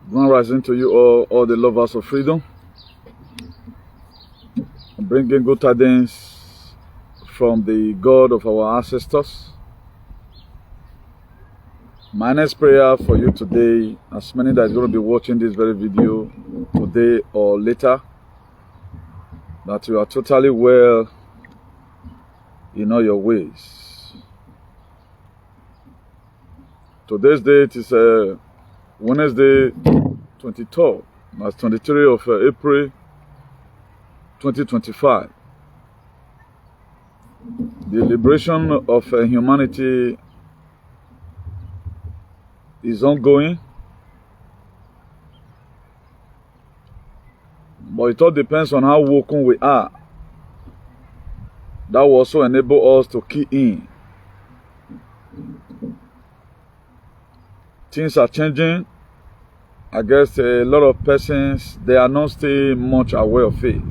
Grand rising to you all the lovers of freedom. Bringing good tidings from the God of our ancestors. My next prayer for you today, as many that is going to be watching this very video today or later, that you are totally well in all your ways. Today's date is Wednesday 23rd, that's 23 of April 2025. The liberation of humanity is ongoing, but it all depends on how woken we are. That will also enable us to key in. Things are changing. I guess a lot of persons, they are not still much aware of it.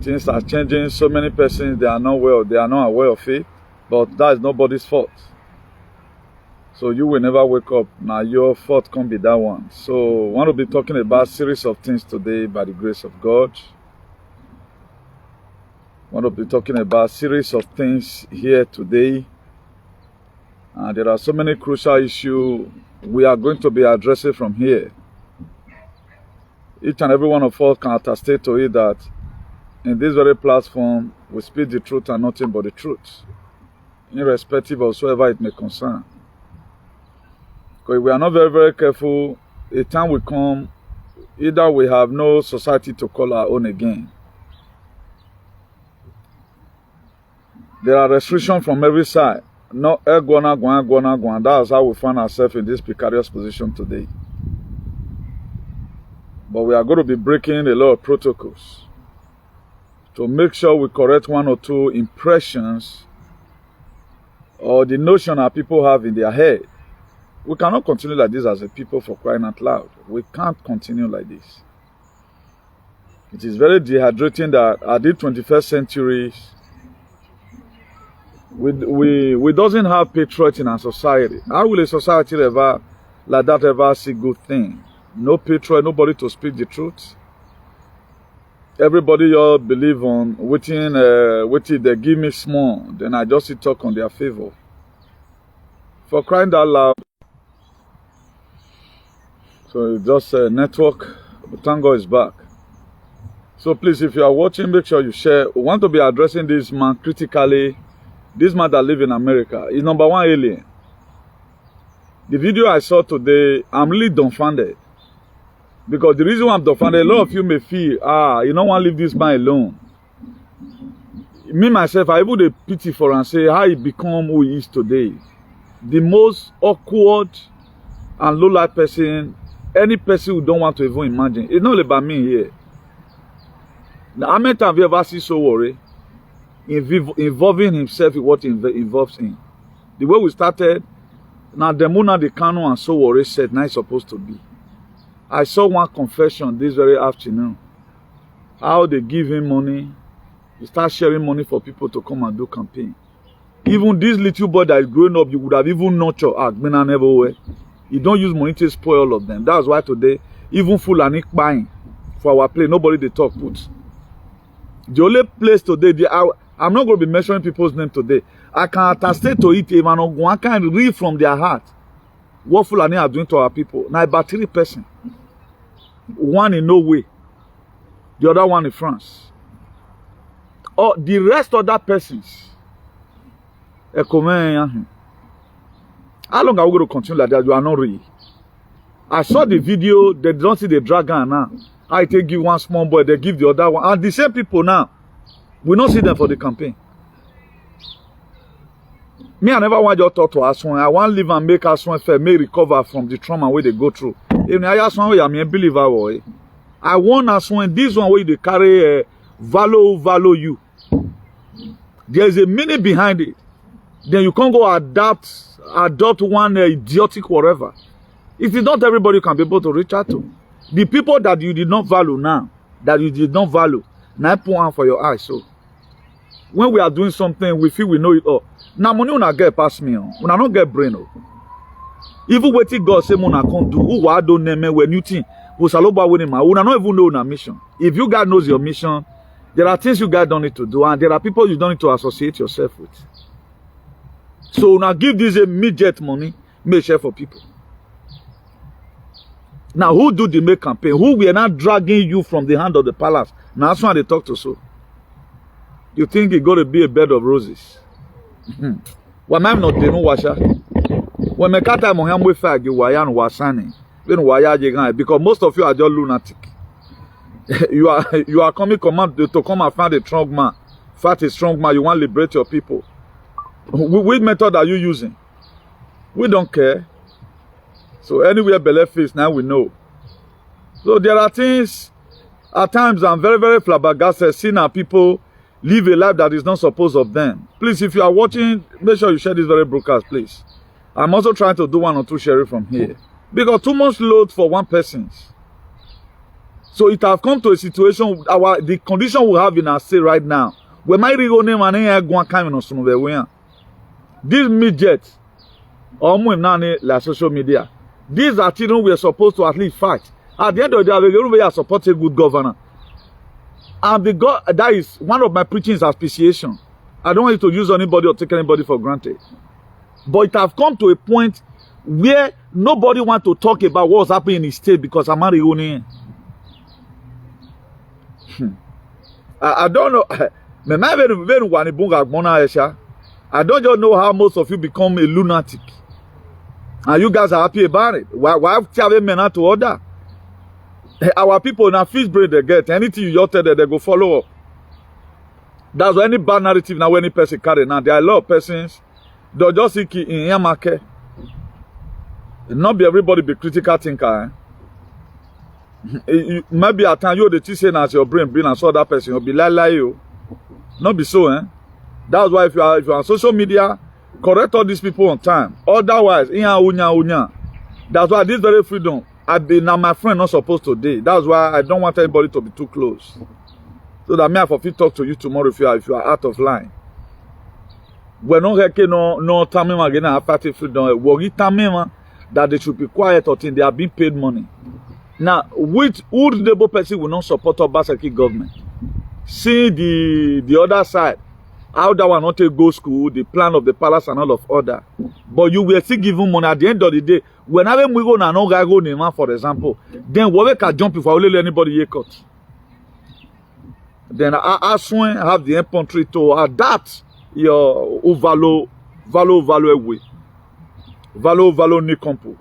Things are changing. So many persons, they are not aware of it, but that is nobody's fault. So you will never wake up. Now your fault can't be that one. So I want to be talking about a series of things today by the grace of God. I want to be talking about a series of things here today. And there are so many crucial issues we are going to be addressing from here. Each and every one of us can attest to it that in this very platform, we speak the truth and nothing but the truth, irrespective of whatsoever it may concern. Because if we are not very, very careful, a time will come, either we have no society to call our own again. There are restrictions from every side. No, that's how we find ourselves in this precarious position today. But we are going to be breaking a lot of protocols to make sure we correct one or two impressions or the notion that people have in their head. We cannot continue like this as a people, for crying out loud. We can't continue like this. It is very dehydrating that at the 21st century, we doesn't have patriots in our society. How will a society ever like that ever see good thing? No patriot, nobody to speak the truth. Everybody all believe on waiting they give me small, then I just talk on their favor. For crying out loud. So it's just a network. Tango is back. So please, if you are watching, make sure you share. We want to be addressing this man critically. This man that lives in America is number one alien. The video I saw today, I'm really dumbfounded. Because the reason why I'm dumbfounded, a lot of you may feel, you don't want to leave this man alone. Me, myself, I even pity for him and say how he become who he is today. The most awkward and low-life person, any person who don't want to even imagine. It's not about me here. Now, how many times have you ever seen so worry? Involving himself in what he involves in. The way we started, now the Muna, the Kano, and so worry said, now it's supposed to be. I saw one confession this very afternoon. How they give him money. He start sharing money for people to come and do campaign. Even this little boy that is growing up, you would have even nurtured Agbena everywhere. You don't use money to spoil all of them. That's why today, even Fulani buying for our play, nobody they talk put. The only place today, I'm not going to be mentioning people's name today. I can attest to it, even one can read from their heart what Fulani are doing to our people. Now, about 3 persons. One in Norway, the other one in France. Or the rest of that persons. How long are we going to continue like that? You are not real. I saw the video, they don't see the dragon now. I take give one small boy, they give the other one. And the same people now, we don't see them for the campaign. Me, I never want you to talk to Aswan. I want to live and make Aswan fair, may recover from the trauma where they go through. Even I Aswan, I'm a believer. I want Aswan, this one where they carry value you. There's a meaning behind it. Then you can't go adopt one idiotic whatever. It is not everybody you can be able to reach out to. The people that you did not value now, now put on for your eyes. So when we are doing something, we feel we know it all. Now money will not get past me. When I don't get brain. Even waiting God say Mona can't do who I don't name when you think we shall not even know una mission. If you God knows your mission, there are things you guys don't need to do, and there are people you don't need to associate yourself with. So now give this a midget money, make share for people. Now who do the make campaign? Who we are not dragging you from the hand of the palace? Now that's why they talk to so. You think it's going to be a bed of roses? Why am not the no washer? When me kata mo ham we fag you wayan wasani. Because most of you are just lunatic. you are coming command to come and find a strong man. Fight a strong man. You want to liberate your people. Which method are you using? We don't care. So anywhere belly face now we know. So there are things. At times I'm very, very flabbergasted seeing our people live a life that is not supposed of them. Please, if you are watching, make sure you share this very broadcast, please. I'm also trying to do 1 or 2 sharing from here. Because too much load for one person. So it has come to a situation, the condition we have in our state right now, where my real name and one kind of these midgets, or like social media, these are children we are supposed to at least fight. At the end of the day, we are supporting good governor. And that is one of my preachings, appreciation. I don't want you to use anybody or take anybody for granted. But it has come to a point where nobody wants to talk about what's happening in the state because I'm not the I don't know. I don't just know how most of you become a lunatic. And you guys are happy about it. Why have men to order? Our people now fish bread they get. Anything you just tell them, they go follow up. That's why any bad narrative now when any person carry now. There are a lot of persons they'll just see in your market. Not be everybody be critical thinker. Maybe at times you the teach saying as your brain and so that person will be lie you. Not be so, That's why if you are on social media, correct all these people on time. Otherwise, that's why this very freedom. Now my friend not supposed to do. That's why I don't want anybody to be too close. So that me I for talk to you tomorrow if you are out of line. We're not no time again after freedom. We time that they should be quiet or they are being paid money. Now, who the person will not support Obaseki government? See the other side. How that one not to go school, the plan of the palace and all of order. But you will still give him money at the end of the day. Whenever we go and no guy go name, for example, then we can jump if I will let anybody get caught. Then I soon have the infantry to adapt your value way. Value ni compo.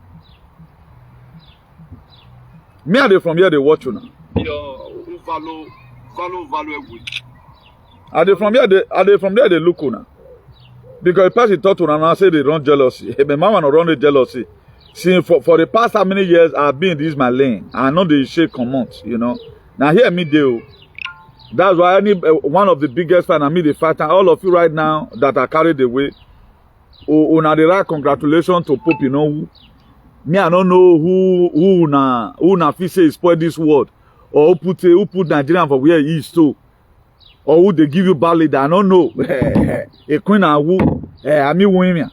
Me are they from here they watch you now. Your value way. Are they from there they look now? Because the person thought to now say they run jealousy. My mama no run the jealousy. See for the past how many years I've been in this my lane. I know they shake comments, Now hear me deal. That's why I need one of the biggest fans. I mean the fact that all of you right now that are carried away. Una the right congratulations to Pope, Me I don't know who na fit say spoil this world or who put Nigerian for where he is too. Or who they give you bad leader, I don't know. A queen and who, I mean, women.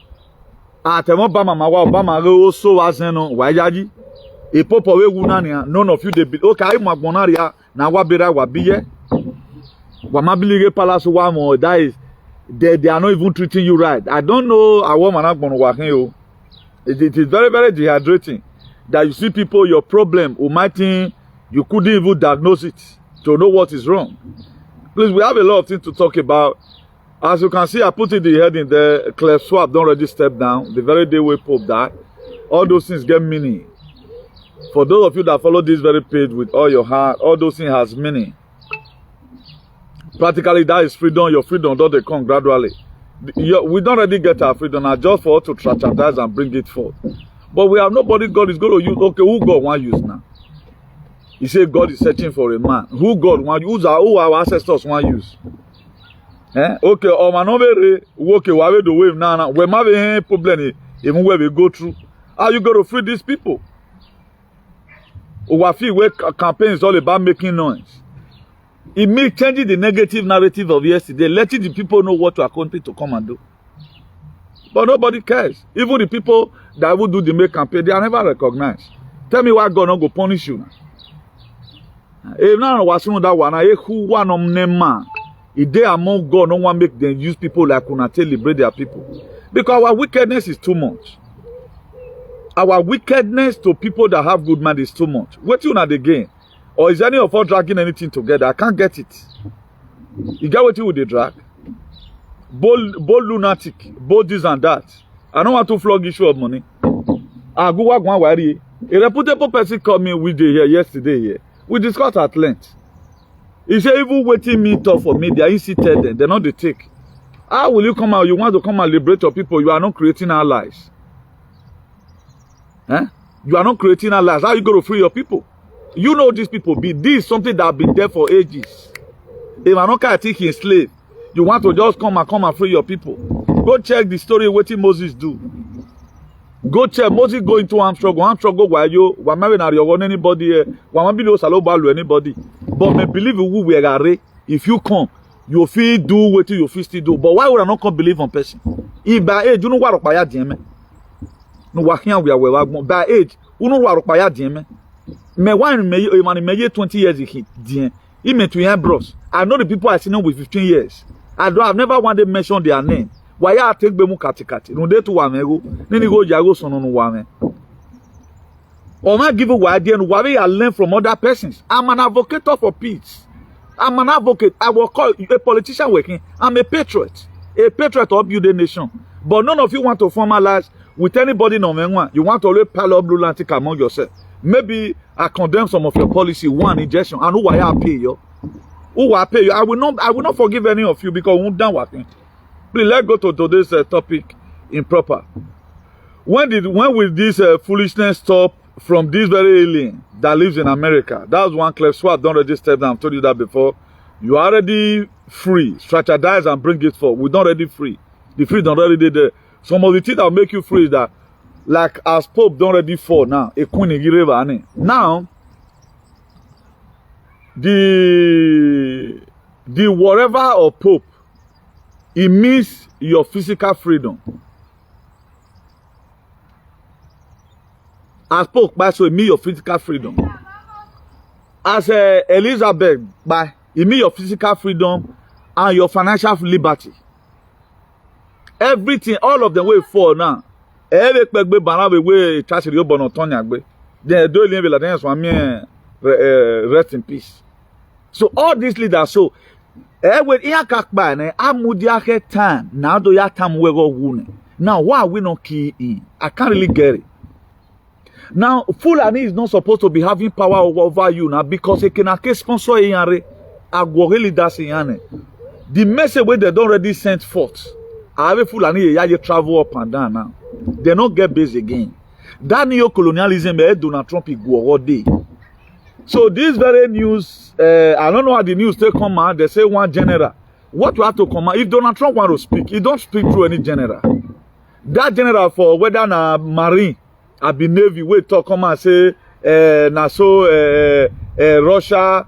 At a Obama also was no, why yaji? A pope away wunania, none of you they be okay. Magbonaria, now what be right, what be ye? Wamabilige Palace one more, that is, they are not even treating you right. I don't know a woman not going to work you. It is very, very dehydrating that you see people, your problem, who might think you couldn't even diagnose it to know what is wrong. Please, we have a lot of things to talk about. As you can see, I put in the heading there, SCHWAB don't already step down. The very day we Pope died. All those things get meaning. For those of you that follow this very page with all your heart, all those things has meaning. Practically, that is freedom. Your freedom don't come gradually. We don't already get our freedom now just for us to strategize and bring it forth. But we have nobody God is going to use. Okay, who God want to use now? He said God is searching for a man. Who God want to use? Who our ancestors want to use? Okay, or manobere okay, why we do wave now? We have a problem even where we go through. How you going to free these people? Where campaign is all about making noise. It may change the negative narrative of yesterday, letting the people know what to accomplish to come and do. But nobody cares. Even the people that will do the make campaign, they are never recognized. Tell me why God not go punish you now. If now was that one, who one of them man, if they among God, no one make them use people like una to liberate their people. Because our wickedness is too much. Our wickedness to people that have good mind is too much. What you not again? Or is any of us dragging anything together? I can't get it. You get what you with the drag? Bold lunatic, bold this and that. I don't want to flog issue of money. I go work one worry. A reputable person called me with the here yesterday here. We discussed at length. He said, even waiting me talk for me, they are incited, they're not the take. How will you come out? You want to come and liberate your people? You are not creating allies. Eh? You are not creating allies. How are you going to free your people? You know these people be. This is something that have been there for ages. If I'm not taking a slave, you want to just come and free your people. Go check the story of what Moses do. Go check Moses go into armed struggle while you were married or anybody anybody. But me believe who we are. If you come, you feel do what you feel still do. But why would I not come believe on person? If by age, you know what by DM. No wakian we are by age, you know what by DM. Me one me 20 years he DM. He meant to bros. I know the people I see now with 15 years. I've never wanted to mention their name. Why I take bemu katikati? No dey to wamego. Nini go jago sono no wame. Or not give a wide and worry I learn from other persons. I'm an advocate for peace. I'm an advocate. I will call a politician working. I'm a patriot of building nation. But none of you want to formalize with anybody no man. You want to only pile up blue lantic among yourself. Maybe I condemn some of your policy, one injection, and who I pay you. Who I pay you? I will not forgive any of you because we won't done working. Please let's go to today's topic improper. When will this foolishness stop from this very alien that lives in America? That's one clever SCHWAB don't register them. I've told you that before. You are already free. Strategize and bring it forward. We don't already free. The free don't already there. Some of the things that will make you free is that, like as Pope don't already fall now. Now, the whatever of Pope, it means your physical freedom. As Pope, so it means your physical freedom. As Elizabeth, it means your physical freedom and your financial liberty. Everything, all of them will fall now. Every way trust you bonotonya. They do live like that. Rest in peace. So all these leaders, so when you come back, I'm time now. Do you time we go wound? Now why are we not key in? I can't really get it. Now Fulani is not supposed to be having power over you now because it can sponsor you. The message where they don't already sent forth. I have Fulani you travel up and down now. They not get base again. That neo-colonialism Donald Trump is go all day. So this very news, I don't know how the news they come out. They say one general. What you have to come out? If Donald Trump want to speak, he don't speak through any general. That general for whether na Marine, I be Navy, we talk come and say, na so Russia,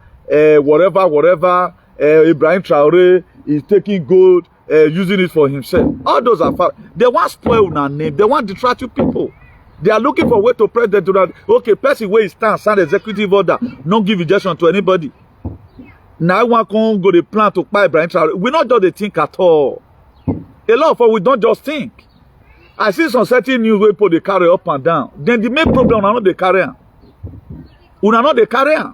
whatever, Ibrahim Traore is taking gold, using it for himself. All those are they want spoil our name. They want to distract you people. They are looking for a way to press the Donald. Okay, person where he stands, sign executive order, not give injection to anybody. Now one can go the plan to buy Ibrahim Traore. We not just think at all. A lot of us we don't just think. I see some certain news where people they carry up and down. Then the main problem are not the carrier. Una not the carrier.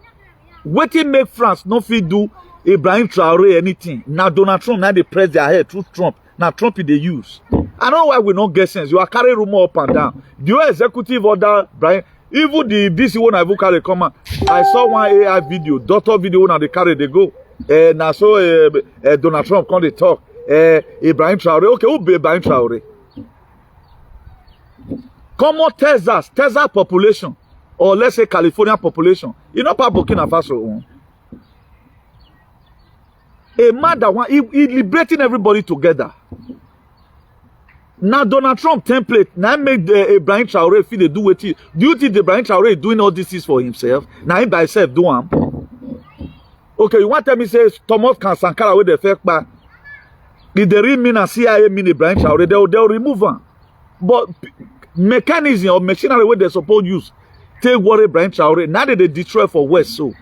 Waiting make France not fit do Ibrahim Traore anything. Now Donald Trump now they press their head through Trump. Now Trump they use. I don't know why we not get sense. You are carrying rumor up and down. The executive order, Brian, even the DC one I will carry come out. I saw one AI video, doctor video now they carry they go. Now so Donald Trump come they talk. Ibrahim Traore. Okay, who be Ibrahim Traore? Come on, Texas population, or let's say California population. You know, part Burkina Faso. A man that want he liberating everybody together. Now Donald Trump template now make the Ibrahim Traore feel they do what he. Do you think the Ibrahim Traore is doing all this is for himself? Now him by himself do him. Okay, you want to tell me say Thomas Sankara with the fake back? If they really mean a CIA mean a branch out, they'll remove them. But mechanism or machinery where they suppose use, take what a branch out, now they destroy for West. So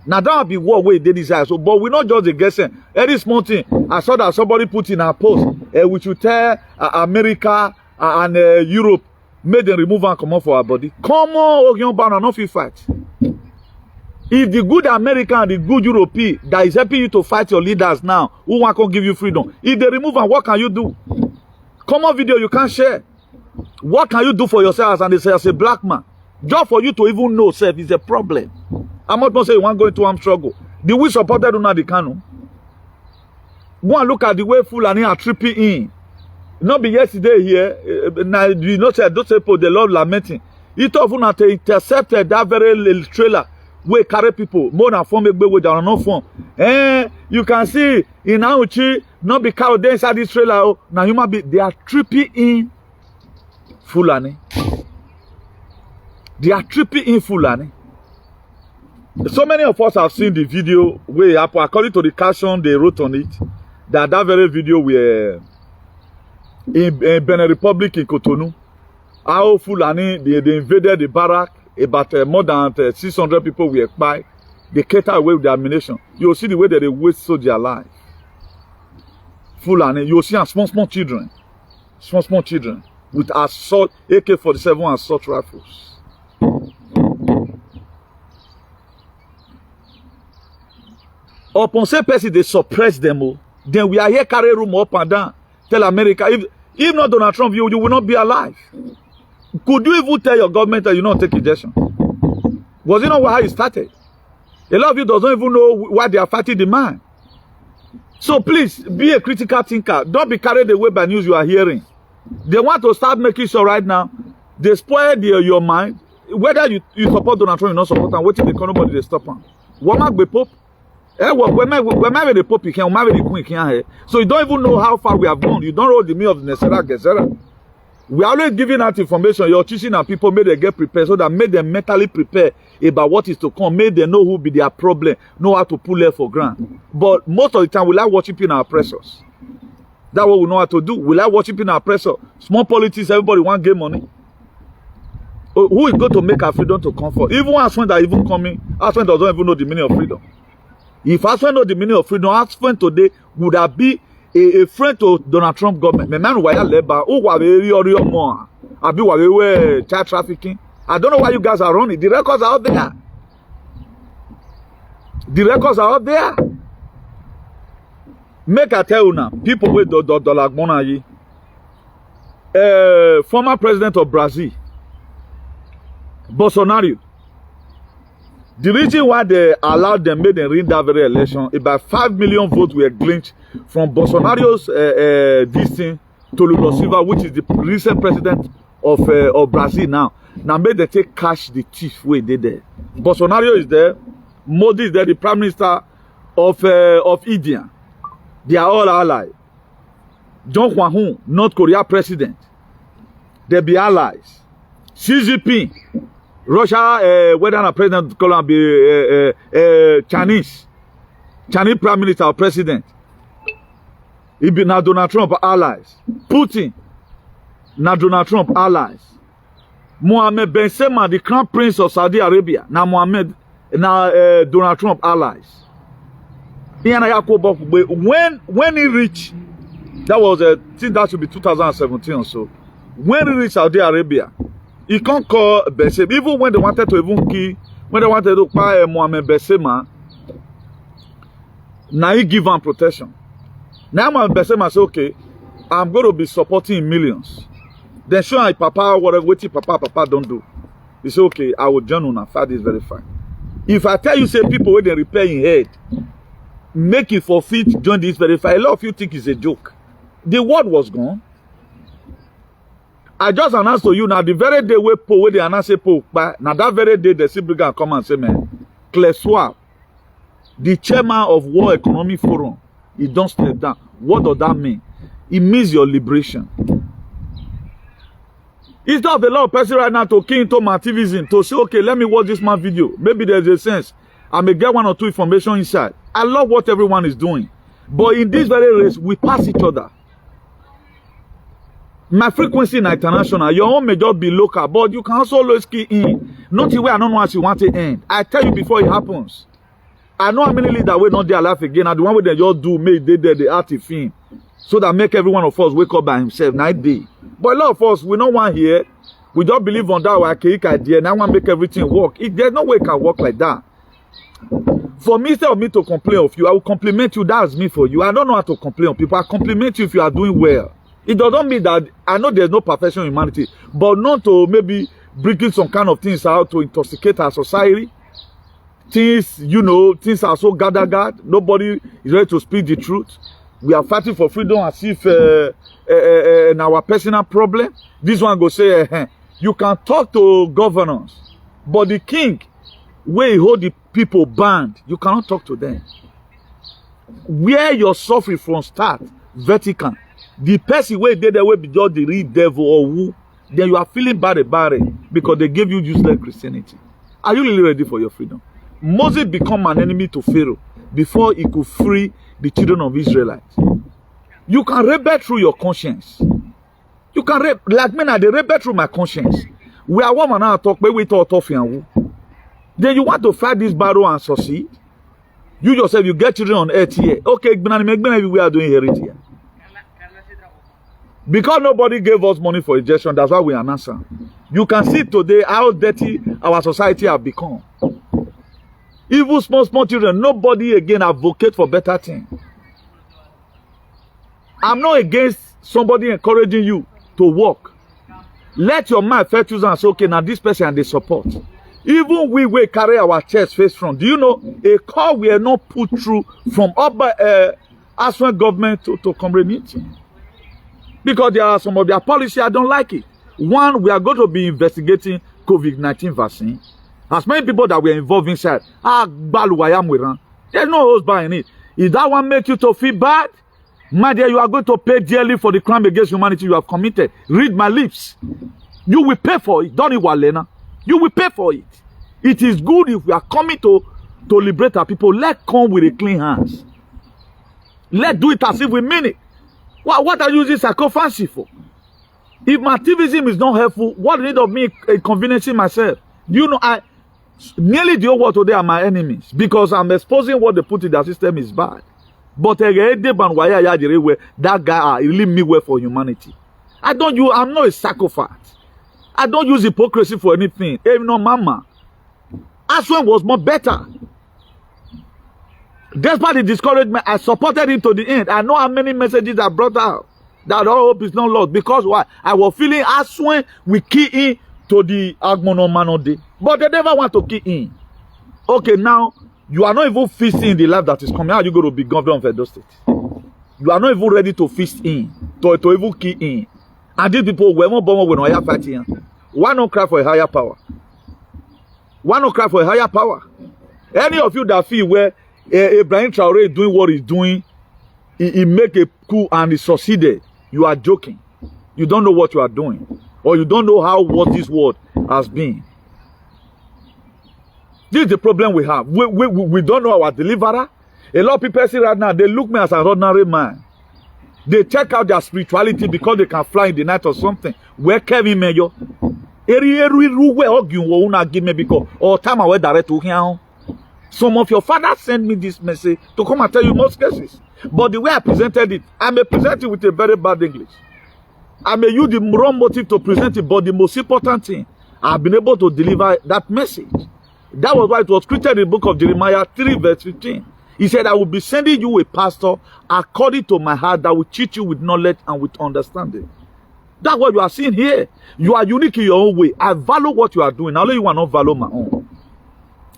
now that be what way they desire. So, but we're not just the guessing. Any small thing, I saw that somebody put in a post, we should tell America and Europe, made them remove and come on for our body. Come on, young banner, not fit fight. If the good American and the good European that is helping you to fight your leaders now, who want to give you freedom, if they remove them, what can you do? Come on, video you can't share. What can you do for yourself as a black man? Just for you to even know self is a problem. I'm not going to say you want to go into armed struggle. The we supported Nnamdi Kanu. Go and look at the way Fulani are tripping in. Not be yesterday here. Now you know say those people they love lamenting. It often had intercepted that very little trailer where carry people more than 4 make way down no form. You can see in Auchi not be cow there inside this trailer. Now human be they are tripping in Fulani. They are tripping in Fulani. So many of us have seen the video where according to the caption they wrote on it that very video were in Benin Republic in Cotonou. How Fulani they invaded the barrack. About more than 600 people were by. They cater away with their ammunition. You'll see the way that they waste their life. Fulani, you'll see small children. Small children with assault AK-47 assault rifles. Upon say person they suppress them, then we are here carry room up and down. Tell America, if not Donald Trump, you will not be alive. Could you even tell your government that you don't take injection? Was it not how it started? A lot of you don't even know why they are fighting the man. So please, be a critical thinker. Don't be carried away by news you are hearing. They want to start making sure right now, they spoil your mind. Whether you support Donald Trump or not support him, waiting the nobody they stop him. What might be Pope? When the Pope you can, the Queen can. So you don't even know how far we have gone. You don't know the meaning of the Gesera. We are always giving out information. You're teaching our people, make them get prepared so that make them mentally prepare about what is to come. Make them know who will be their problem, know how to pull it for granted. But most of the time, we like worshiping our oppressors. That's what we know how to do. We like worshiping our oppressor. Small politics, everybody want get money. Who is going to make our freedom to come for? Even Aswen that even coming, Aswen doesn't even know the meaning of freedom. If Aswen know the meaning of freedom, Aswen today would have been a friend to Donald Trump government. Me man why labor who were very more. Abi were child trafficking. I don't know why you guys are running. The records are out there. The records are out there. Make I tell you now, people with dollar money. Former president of Brazil, Bolsonaro. The reason why they allowed them, made them win that very election, about 5 million votes were gleaned from Bolsonaro's this thing to Lula Silva, which is the recent president of Brazil now. Now made them take cash the thief where they there. Bolsonaro is there, Modi is there, the prime minister of India. They are all allies. John Hwang, North Korea president. They be allies. Xi Jinping. Russia, whether a president call be Chinese prime minister or president. It be now Donald Trump allies. Putin, now Donald Trump allies. Mohammed bin Salman, the crown prince of Saudi Arabia, now Donald Trump allies. When he reached, that was I think that should be 2017 or so. When he reached Saudi Arabia, he can't call Bessem. Even when they wanted to even kill, when they wanted to buy Mohammed Bessema, now he give him protection. Now Mohammed Bessema say, okay, I'm going to be supporting millions. Then show my papa whatever, what papa don't do. He say, okay, I will join on and fight this very fine. If I tell you, say people when they repair in head, make it forfeit, join this very fine. A lot of you think it's a joke. The word was gone. I just announced to you now the very day where they announce now that very day the Sibriga come and say, man, SCHWAB, the chairman of World Economic Forum, he don't step down. What does that mean? It means your liberation. It's not a lot of person right now to key into my activism to say, okay, let me watch this man video. Maybe there's a sense I may get 1 or 2 information inside. I love what everyone is doing. But in this very race, we pass each other. My frequency in international, your own may just be local, but you can also always key in. Not the way I don't know what you want to end. I tell you before it happens. I know how many leaders will not their life again. And the one way they just do, make they art a film. So that make every one of us wake up by himself, night day. But a lot of us, we don't want here. We don't believe on that archaic idea. And I want to make everything work. There's no way it can work like that. For me, instead of me to complain of you, I will compliment you. That's me for you. I don't know how to complain on people. I compliment you if you are doing well. It doesn't mean that I know there's no perfection in humanity, but not to maybe bringing some kind of things out to intoxicate our society. Things, you know, things are so gathered. Nobody is ready to speak the truth. We are fighting for freedom as if in our personal problem. This one go say, you can talk to governors, but the king, where he hold the people banned, you cannot talk to them. Where you're suffering from start, Vatican. The person where they will be just the real devil or who, then you are feeling bad about it because they gave you useless Christianity. Are you really ready for your freedom? Moses became an enemy to Pharaoh before he could free the children of Israelites. You can rebel through your conscience. You can like me now, they rebel through my conscience. We are woman now talk, but we talk tough and who. Then you want to fight this battle and succeed. You yourself, you get children on earth here. Okay, we are doing here. Because nobody gave us money for injection, that's why we are answer. You can see today how dirty our society has become. Even small children, nobody again advocate for better things. I'm not against somebody encouraging you to work. Let your mind first choose and say, okay, now this person and they support. Even we will carry our chest face front. Do you know a call we are not put through from upper Aswan government to community? Because there are some of their policy I don't like it. One, we are going to be investigating COVID-19 vaccine. As many people that were involved inside, there's no husband in it. If that one make you to feel bad, my dear, you are going to pay dearly for the crime against humanity you have committed. Read my lips. You will pay for it. Don't you, Walena? You will pay for it. It is good if we are coming to liberate our people. Let's come with a clean hands. Let's do it as if we mean it. What are you using psychophancy for? If my activism is not helpful, what need of me inconveniencing myself? Do you know, nearly the whole world today are my enemies because I'm exposing what they put in their system is bad. But that guy really me well for humanity. I'm not a psychopath. I don't use hypocrisy for anything. Even no mama. Aswan was more better. Despite the discouragement, I supported him to the end. I know how many messages I brought out that all hope is not lost. Because why? I was feeling Aswan we key in to the Agmono day. But they never want to key in. Okay, now you are not even feasting the life that is coming. How are you going to be governor of Edo State? You are not even ready to feast in, to even key in. And these people were more born when we are fighting. Why not cry for a higher power? Why not cry for a higher power? Any of you that feel where Ibrahim Traore is doing what he's doing, he make a coup and he succeeded, you are joking. You don't know what you are doing. Or you don't know what this world has been. This is the problem we have. We don't know our deliverer. A lot of people see right now, they look me as an ordinary man. They check out their spirituality because they can fly in the night or something. Where Kevin Mayor? Some of your fathers sent me this message to come and tell you most cases. But the way I presented it, I may present it with a very bad English. I may use the wrong motive to present it, but the most important thing, I've been able to deliver that message. That was why it was created in the book of Jeremiah 3 verse 15. He said, I will be sending you a pastor according to my heart that will teach you with knowledge and with understanding. That's what you are seeing here. You are unique in your own way. I value what you are doing. Now, you will not value my own.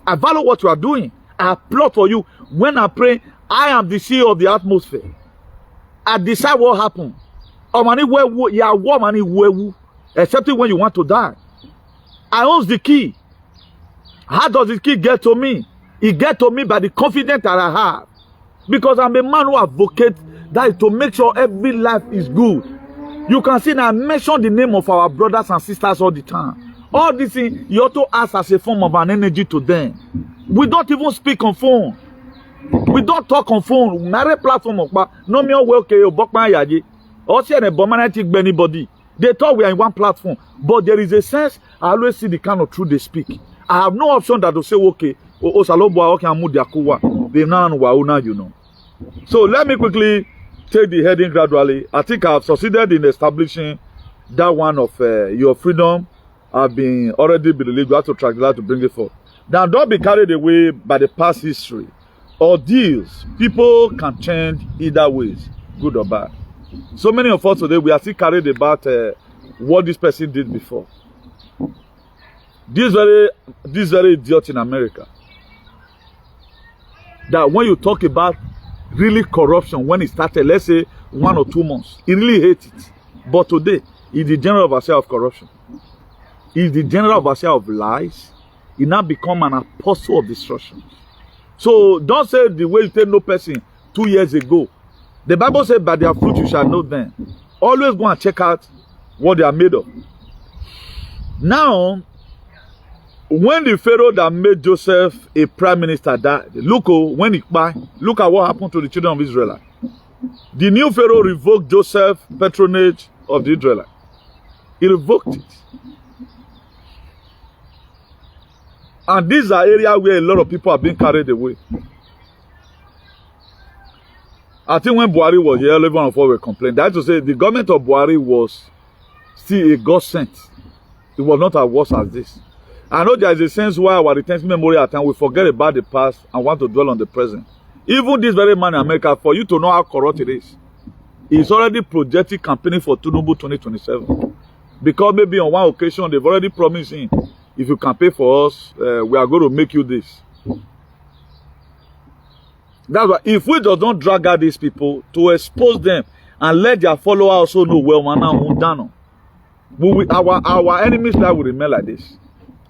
I value what you are doing. I applaud for you. When I pray, I am the CEO of the atmosphere. I decide what happened. Except when you want to die. I own the key. How does the key get to me? It gets to me by the confidence that I have. Because I'm a man who advocates that is to make sure every life is good. You can see that I mention the name of our brothers and sisters all the time. All these things, you ought to ask as a form of an energy to them. We don't even speak on phone. We don't talk on phone. Nare platform no me okay you bokman yaji. Or see an abominating anybody. They thought we are in one platform, but there is a sense I always see the kind of truth they speak. I have no option that to say okay, okay, they now you know. So let me quickly take the heading gradually. I think I have succeeded in establishing that one of your freedom. I've been already believed. You have to track that to bring it forth. Now don't be carried away by the past history. Ordeals. People can change either ways, good or bad. So many of us today, we are still carried about what this person did before. This very idiot in America. That when you talk about really corruption, when it started, let's say 1 or 2 months, he really hates it. But today, he's the general overseer of corruption. He's the general overseer of lies. He now become an apostle of destruction. So don't say the way you tell no person 2 years ago. The Bible says, by their fruit you shall know them. Always go and check out what they are made of. Now, when the Pharaoh that made Joseph a prime minister died, look at what happened to the children of Israel. The new Pharaoh revoked Joseph's patronage of the Israelites. He revoked it. And these are areas where a lot of people are being carried away. I think when Buhari was here, everyone of us were complaining. That is to say, the government of Buhari was still a God sent. It was not as worse as this. I know there is a sense why our retention memory at times we forget about the past and want to dwell on the present. Even this very man in America, for you to know how corrupt it is, he's already projecting campaigning for Tinubu 2027. Because maybe on one occasion they've already promised him, if you campaign for us, we are going to make you this. That's why if we just don't drag out these people to expose them and let their followers also know well, our enemies life will remain like this.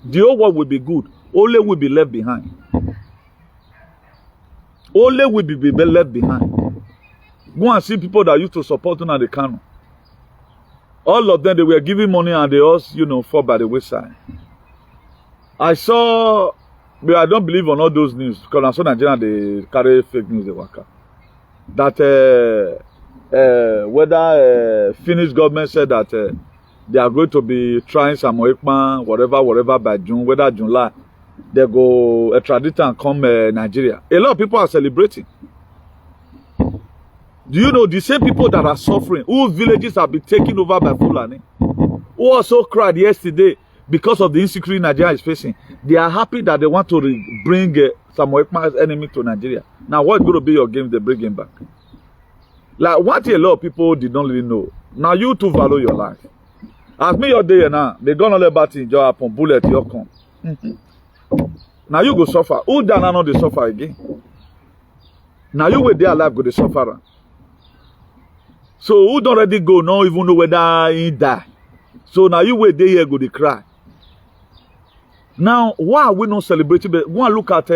The whole world will be good. Only will be left behind. Only will be left behind. Go and see people that used to support them at the Kano. All of them, they were giving money and they all, fall by the wayside. I saw, but I don't believe on all those news because I saw Nigeria they carry fake news they work out. That whether Finnish government said that they are going to be trying some Ekman, whatever by June, whether July, they go extradite and come Nigeria. A lot of people are celebrating. Do you know the same people that are suffering, whose villages have been taken over by Fulani, who also cried yesterday because of the insecurity Nigeria is facing? They are happy that they want to bring Samuel Ekman's enemy to Nigeria. Now, what's going to be your game? They bring him back. Like what a lot of people did not really know. Now you too value your life. As me your day now, they gonna let about in your upon bullet your come. Now you go suffer. Who down now they suffer again? Now you with their life go they suffer. So who don't already go now even know whether he die. So now you wait there here go they cry. Now why are we not celebrating? But go and look at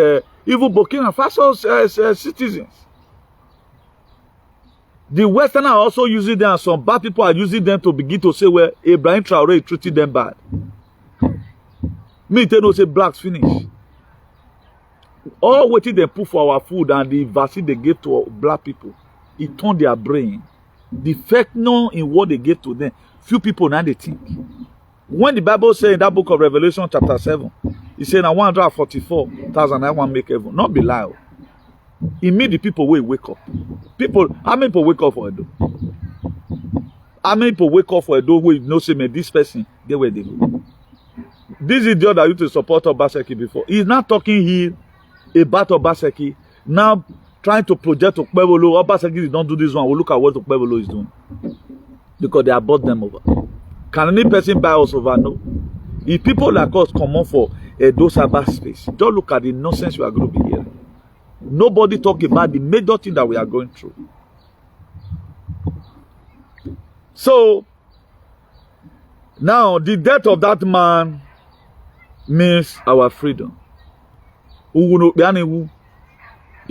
even Burkina Faso citizens. The Westerners are also using them, and some bad people are using them to begin to say, well, Ibrahim Traore treated them bad. Me tell no say blacks finish. All what they put for our food and the vaccine they gave to black people, it turned their brain. The fact known in what they gave to them, few people now they think. When the Bible says in that book of Revelation chapter 7, it said now 144,000 I want make heaven. Not be lie. It made the people wake up. People, how many people wake up for a door? How many people wake up for a door where you know say me this person, they where they go. This idiot that used to support Obaseki before, he's not talking here about Obaseki, now trying to project Okpebolo. Obaseki don't do this one. We'll look at what Okpebolo is doing. Because they have bought them over. Can any person buy us over? No. If people like us come on for those cyberspace, don't look at the nonsense we are going to be hearing. Nobody talk about the major thing that we are going through. So, now the death of that man means our freedom. A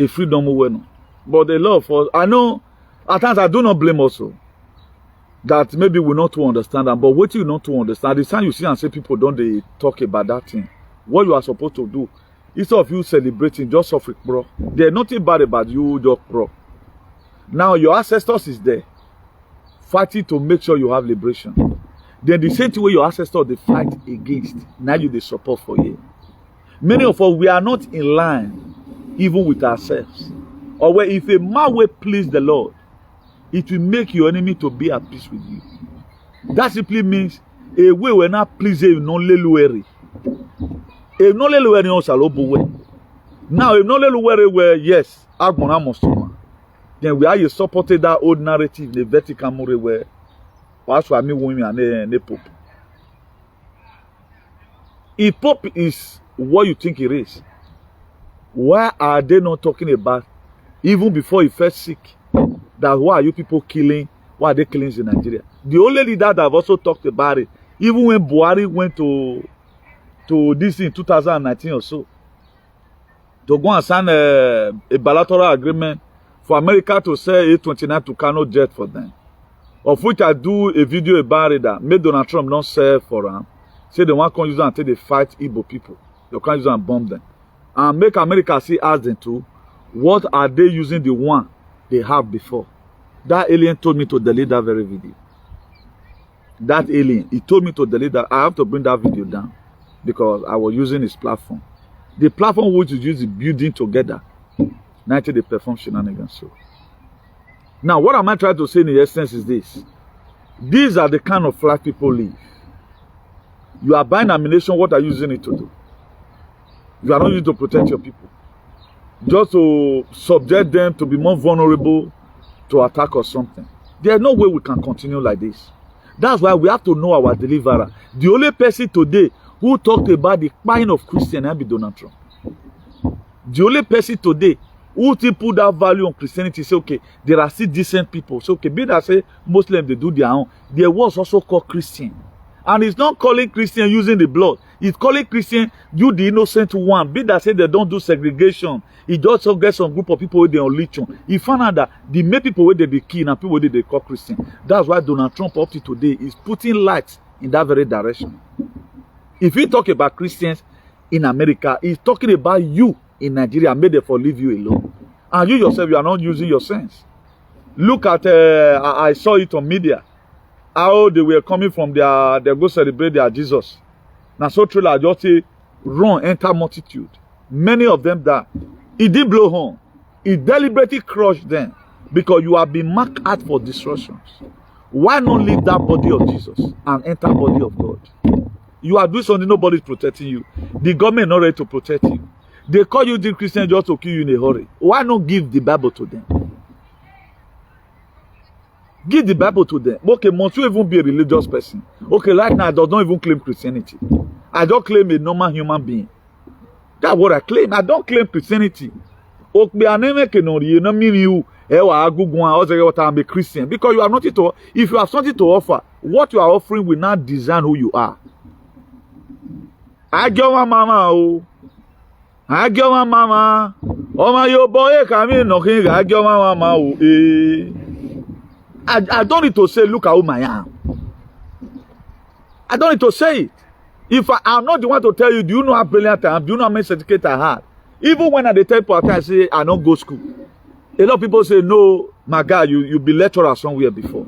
freedom. But the law for I know at times I do not blame also that maybe we not to understand them, but what you not to understand, the time you see and say people don't they talk about that thing. What you are supposed to do Instead of you celebrating, just suffer, bro. There's nothing bad about you, just bro. Now your ancestors is there, fighting to make sure you have liberation. Then the same way your ancestors they fight against, now you they support for you. Many of us, we are not in line even with ourselves. Or where if a man will please the Lord, it will make your enemy to be at peace with you. That simply means a way will not please you, no lelueri. A no lelueri on salobo. Now, if no lelueri where yes, Agmona Mostoma. Then we are you supported that old narrative, the vertical more where that's why me women and the Pope. If Pope is what you think it is, why are they not talking about even before he first sick? That why are you people killing? Why are they killing in Nigeria? The only leader that have also talked about it, even when Buhari went to this in 2019 or so, to go and sign a bilateral agreement for America to sell A29 to Kano jet for them. Of which I do a video about it that made Donald Trump not sell for them. Say they want to use them until they fight Igbo people. They can't use them and bomb them. And make America see ask them to, what are they using the one they have before? That alien told me to delete that very video. That alien, he told me to delete that. I have to bring that video down because I was using his platform. The platform which is used the building together. Now they perform shenanigans. So. Now, what am I trying to say in essence is this. These are the kind of life people live. You are buying ammunition, what are you using it to do? You are not using it to protect your people. Just to subject them to be more vulnerable to attack or something. There's no way we can continue like this. That's why we have to know our deliverer. The only person today who talked about the buying of Christian and be Donald Trump. The only person today who still put that value on Christianity say, okay, there are still decent people. So, okay, be that say Muslims, they do their own. There was also called Christian. And it's not calling Christian using the blood. It's calling Christian, you the innocent one. Be that say they don't do segregation. It just get some group of people where they on leechon. He found out that the main people where they kill and people where they call Christian. That's why Donald Trump up to today is putting light in that very direction. If you talk about Christians in America, he's talking about you in Nigeria, made them for leave you alone. And you yourself, you are not using your sense. Look at, I saw it on media. How they were coming from their, they go celebrate their Jesus. Now so trailer just say, run, enter multitude. Many of them died. It didn't blow home. It deliberately crushed them because you have been marked out for destructions. Why not leave that body of Jesus and enter body of God? You are doing something, nobody's protecting you. The government not ready to protect you. They call you the Christian just to kill you in a hurry. Why not give the Bible to them? Give the Bible to them. Okay, must you even be a religious person? Okay, right now I don't even claim Christianity. I don't claim a normal human being. That's what I claim. I don't claim Christianity. I'm a Christian. Because you have nothing to, if you have something to offer, what you are offering will not design who you are. I get my mama. I get my mama. Oh my yo boy, come in, knocking. I get my mama. I don't need to say, look at who I am. I don't need to say it. If I'm not the one to tell you, do you know how brilliant I am? Do you know how many certificates I had? Even when I tell people, I say, I don't go to school. A lot of people say, no, my guy, you be lecturer somewhere before.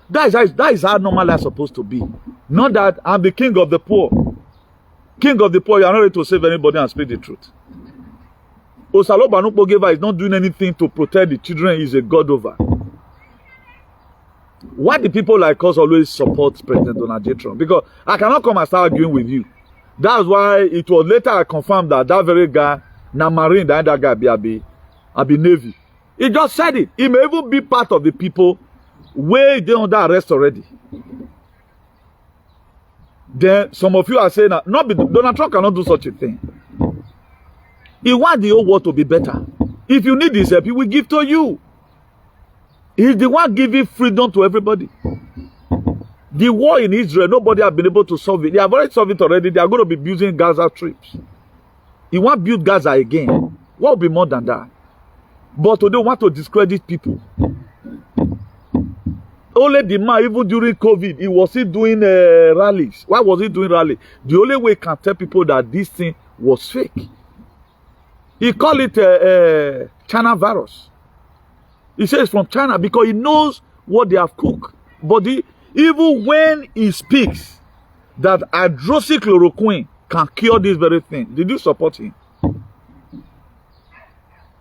That is how normal life is supposed to be. Not that I'm the king of the poor. King of the poor, you are not ready to save anybody and speak the truth. Osalo Banukbogeva is not doing anything to protect the children. He's a god over. Why do people like us always support President Donald J. Trump? Because I cannot come and start arguing with you. That's why it was later I confirmed that that very guy, na Marine, that guy be Navy. He just said it. He may even be part of the people where they under arrest already. Then some of you are saying that Donald Trump cannot do such a thing. He wants the whole world to be better. If you need this help, he will give to you. He's the one giving freedom to everybody. The war in Israel, nobody has been able to solve it. They have already solved it already. They are going to be building Gaza trips. He wants to build Gaza again. What will be more than that? But today want to discredit people. Only the man, even during COVID, he was still doing rallies. Why was he doing rallies? The only way he can tell people that this thing was fake. He called it China virus. He says from China because he knows what they have cooked. But even when he speaks that hydroxychloroquine can cure this very thing, did you support him?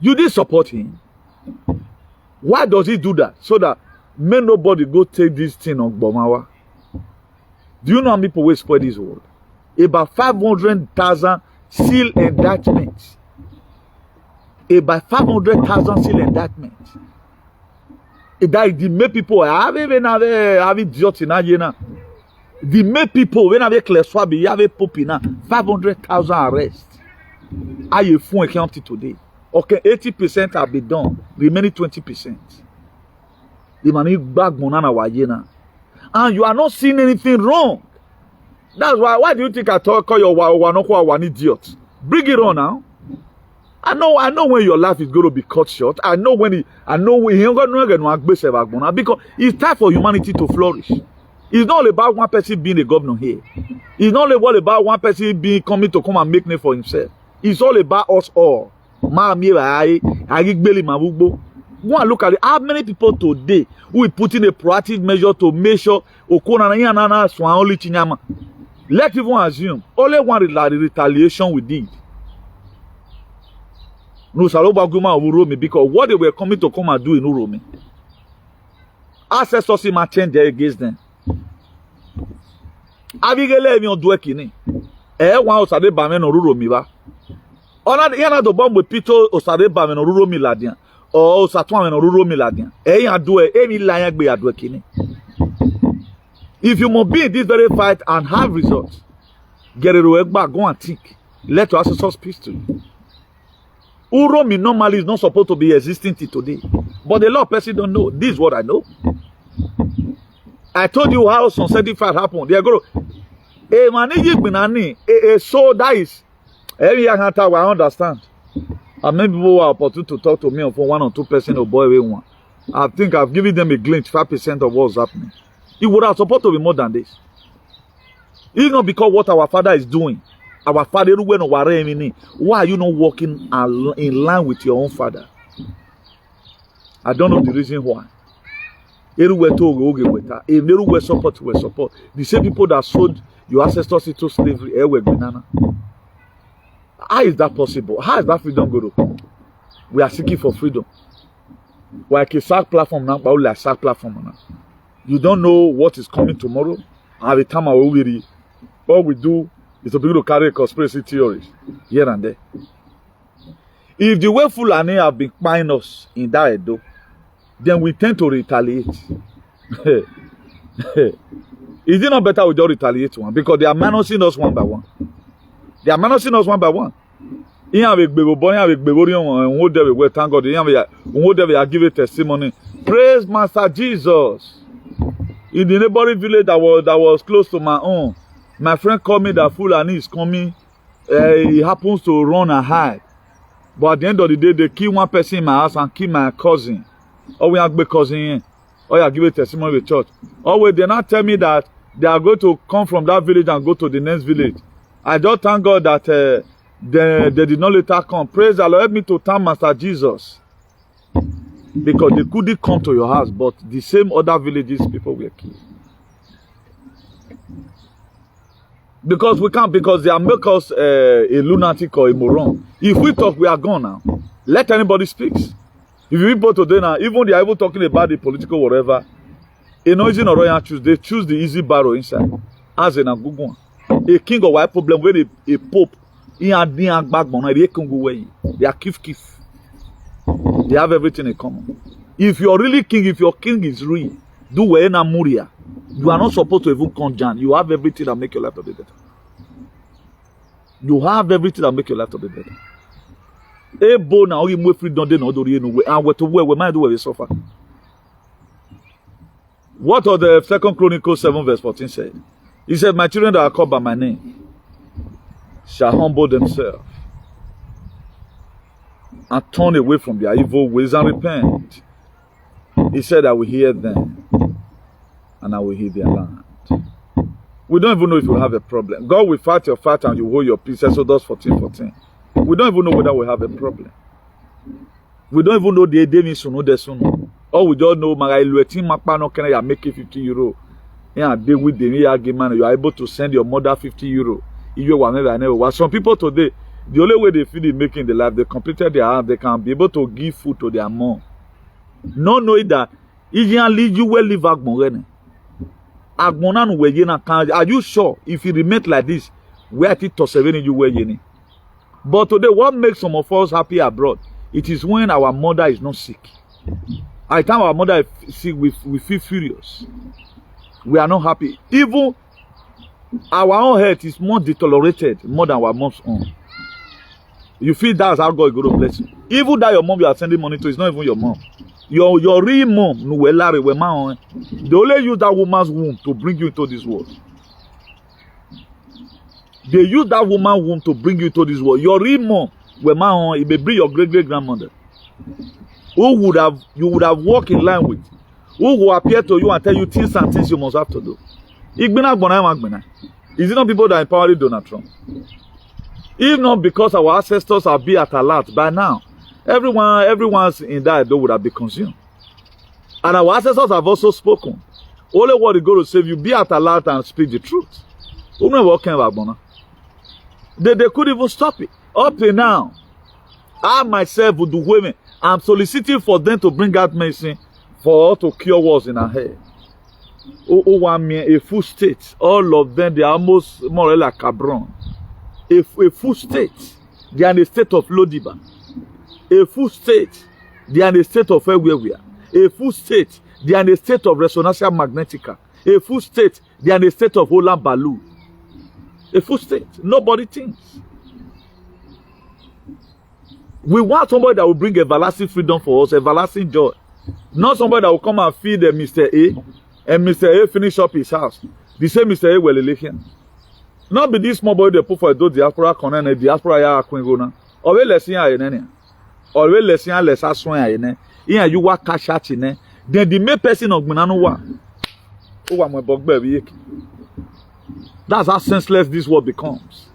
You did support him. Why does he do that? So that may nobody go take this thing on Bomawa. Do you know how many people will spread this word? About 500,000 seal indictments. About 500,000 seal indictments. That the make people have idiot in Ayena. The make people when have clear swab, you have a popina 500,000 arrests. Are you phone county today? Okay, 80% have been done. Remaining 20%. The money back monana wajena. And you are not seeing anything wrong. That's why do you think I call your one idiot? Bring it on now. I know when your life is going to be cut short. I know when he ain't going to because it's time for humanity to flourish. It's not all about one person being a governor here. It's not all about one person coming to come and make name for himself. It's all about us all. Go and look at it. How many people today who will put in a proactive measure to make sure let's even assume only one retaliation we did. Because what they were coming to come and do in Uromi. Ancestors might change there against them. Avigele mi odwe kini. Wa osade ba me no Uromi ba. Ona yana do bomb with Pito osade ba me no Uromi ladian. O osatwa me no Uromi ladian. Yan do emi layan gbe adwe kini. If you must be in this very fight and have results, get it away back, go and think. Let your ancestors speak to you. Uromi normally is not supposed to be existing till today. But a lot of people don't know. This is what I know. I told you how some certified happened. They are going to a soul that is every young hunter will understand. And many people are opportune to talk to me for 1 or 2% of boy one. I think I've given them a glimpse, 5% of what's happening. It would have supposed to be more than this. It's not because what our father is doing. Our father, why are you not walking in line with your own father? I don't know the reason why. Everywhere support, we support. The same people that sold your ancestors into slavery, how is that possible? How is that freedom going to come? We are seeking for freedom. We're like a SAC platform now, but we're like a SAC platform now. You don't know what is coming tomorrow. At the time all we do is to begin to carry conspiracy theories here and there. If the way Fulani have been buying us in that Edo, then we tend to retaliate. Is it not better we don't retaliate one? Because they are menacing us one by one. They are menacing us one by one. Thank God. They give a testimony. Praise Master Jesus. In the neighboring village that was close to my own, my friend called me that Fulani is coming. He happens to run and hide. But at the end of the day, they kill one person in my house and kill my cousin. Oh, we have a cousin here. Oh, yeah, give a testimony with church. Oh, wait, they now tell me that they are going to come from that village and go to the next village. I just thank God that they did not later come. Praise the Lord. Help me to thank Master Jesus. Because they couldn't come to your house, but the same other villages people were killed. Because we can't, because they are make us a lunatic or a moron. If we talk, we are gone now. Let anybody speak. If you people today now, even they are even talking about the political whatever, you know, it's not royal choose. They choose the easy barrow inside. As in a good one. A king of white problem where a pope in a backbone, they are kif. They have everything in common. If you're really king, if your king is real, do wena muria. You are not supposed to even conjure. You have everything that make your life to be better. You have everything that make your life to be better. Ebo na oyi mwe freedom dey no do re no we and we to we mind do we suffer. What of the 2 Chronicles 7 verse 14 said? He said, my children that are called by my name shall humble themselves and turn away from their evil ways and repent. He said, I will hear them and I will heal their land. We don't even know if you have a problem. God will fight your fight and you hold your peace. Exodus 14:14. We don't even know whether we have a problem. We don't even know the day soon, the soon. All we don't know, my makpano can I make it 50 euro. Yeah, they with the argument. You are able to send your mother 50 euro. If you were never. Some people today, the only way they feel it making the life, they completed their house, they can be able to give food to their mom. Not knowing that, if you leave, you will live Agmon. Are you sure if you remain like this, where it to 7 you were yeni? But today, what makes some of us happy abroad? It is when our mother is not sick. At the time our mother is sick, we feel furious. We are not happy. Even our own health is more detolerated more than our mom's own. You feel that's how God is going to bless you. Even that your mom you are sending money to is not even your mom. Your real mom, they only use that woman's womb to bring you into this world. They use that woman's womb to bring you into this world. Your real mom, it may bring your great-great-grandmother. Who you would have walked in line with. Who will appear to you and tell you things and things you must have to do. Is it not people that empowered Donald Trump? If not because our ancestors are be at alert by now, everyone's in that door would have been consumed. And our ancestors have also spoken. Only what is going to save you, be at alert and speak the truth. They could even stop it. Up to now, I myself would do women. I'm soliciting for them to bring out medicine for us to cure wars in our head. A full state. All of them, they are almost more like cabron. A full state, they are in a state of Lodiba. A full state, they are in a state of everywhere. A full state, they are in a state of resonantia magnetica. A full state, they are in a state of Olan Balu. A full state. Nobody thinks. We want somebody that will bring everlasting freedom for us, everlasting joy. Not somebody that will come and feed Mr. A, and Mr. A finish up his house. The same Mr. A will election. Not be this small boy they put for those diaspora connect and diaspora ya kwingona. Always lesson ya ene. Always lesson ya less aswan ya ene. Iya you wa cash out ene. Then the main person of Gnano wa. O wa mo bogbe bi yeke. That's how senseless this world becomes.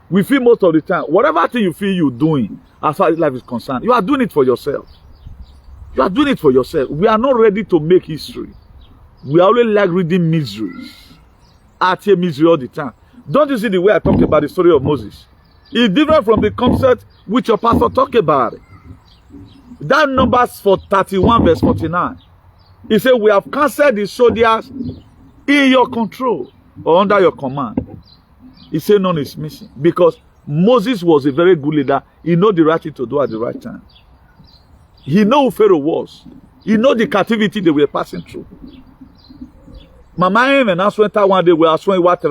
We feel most of the time, whatever thing you feel you're doing, as far as life is concerned, you are doing it for yourself. You are doing it for yourself. We are not ready to make history. We always like reading miseries. I tell misery all the time. Don't you see the way I talk about the story of Moses? It's different from the concept which your pastor talked about. That Numbers for 31 verse 49. He said, we have cancelled the soldiers in your control or under your command. He said none is missing. Because Moses was a very good leader. He knew the right thing to do at the right time. He knew who Pharaoh was. He knew the captivity they were passing through. Mama and that's when one day we are swing what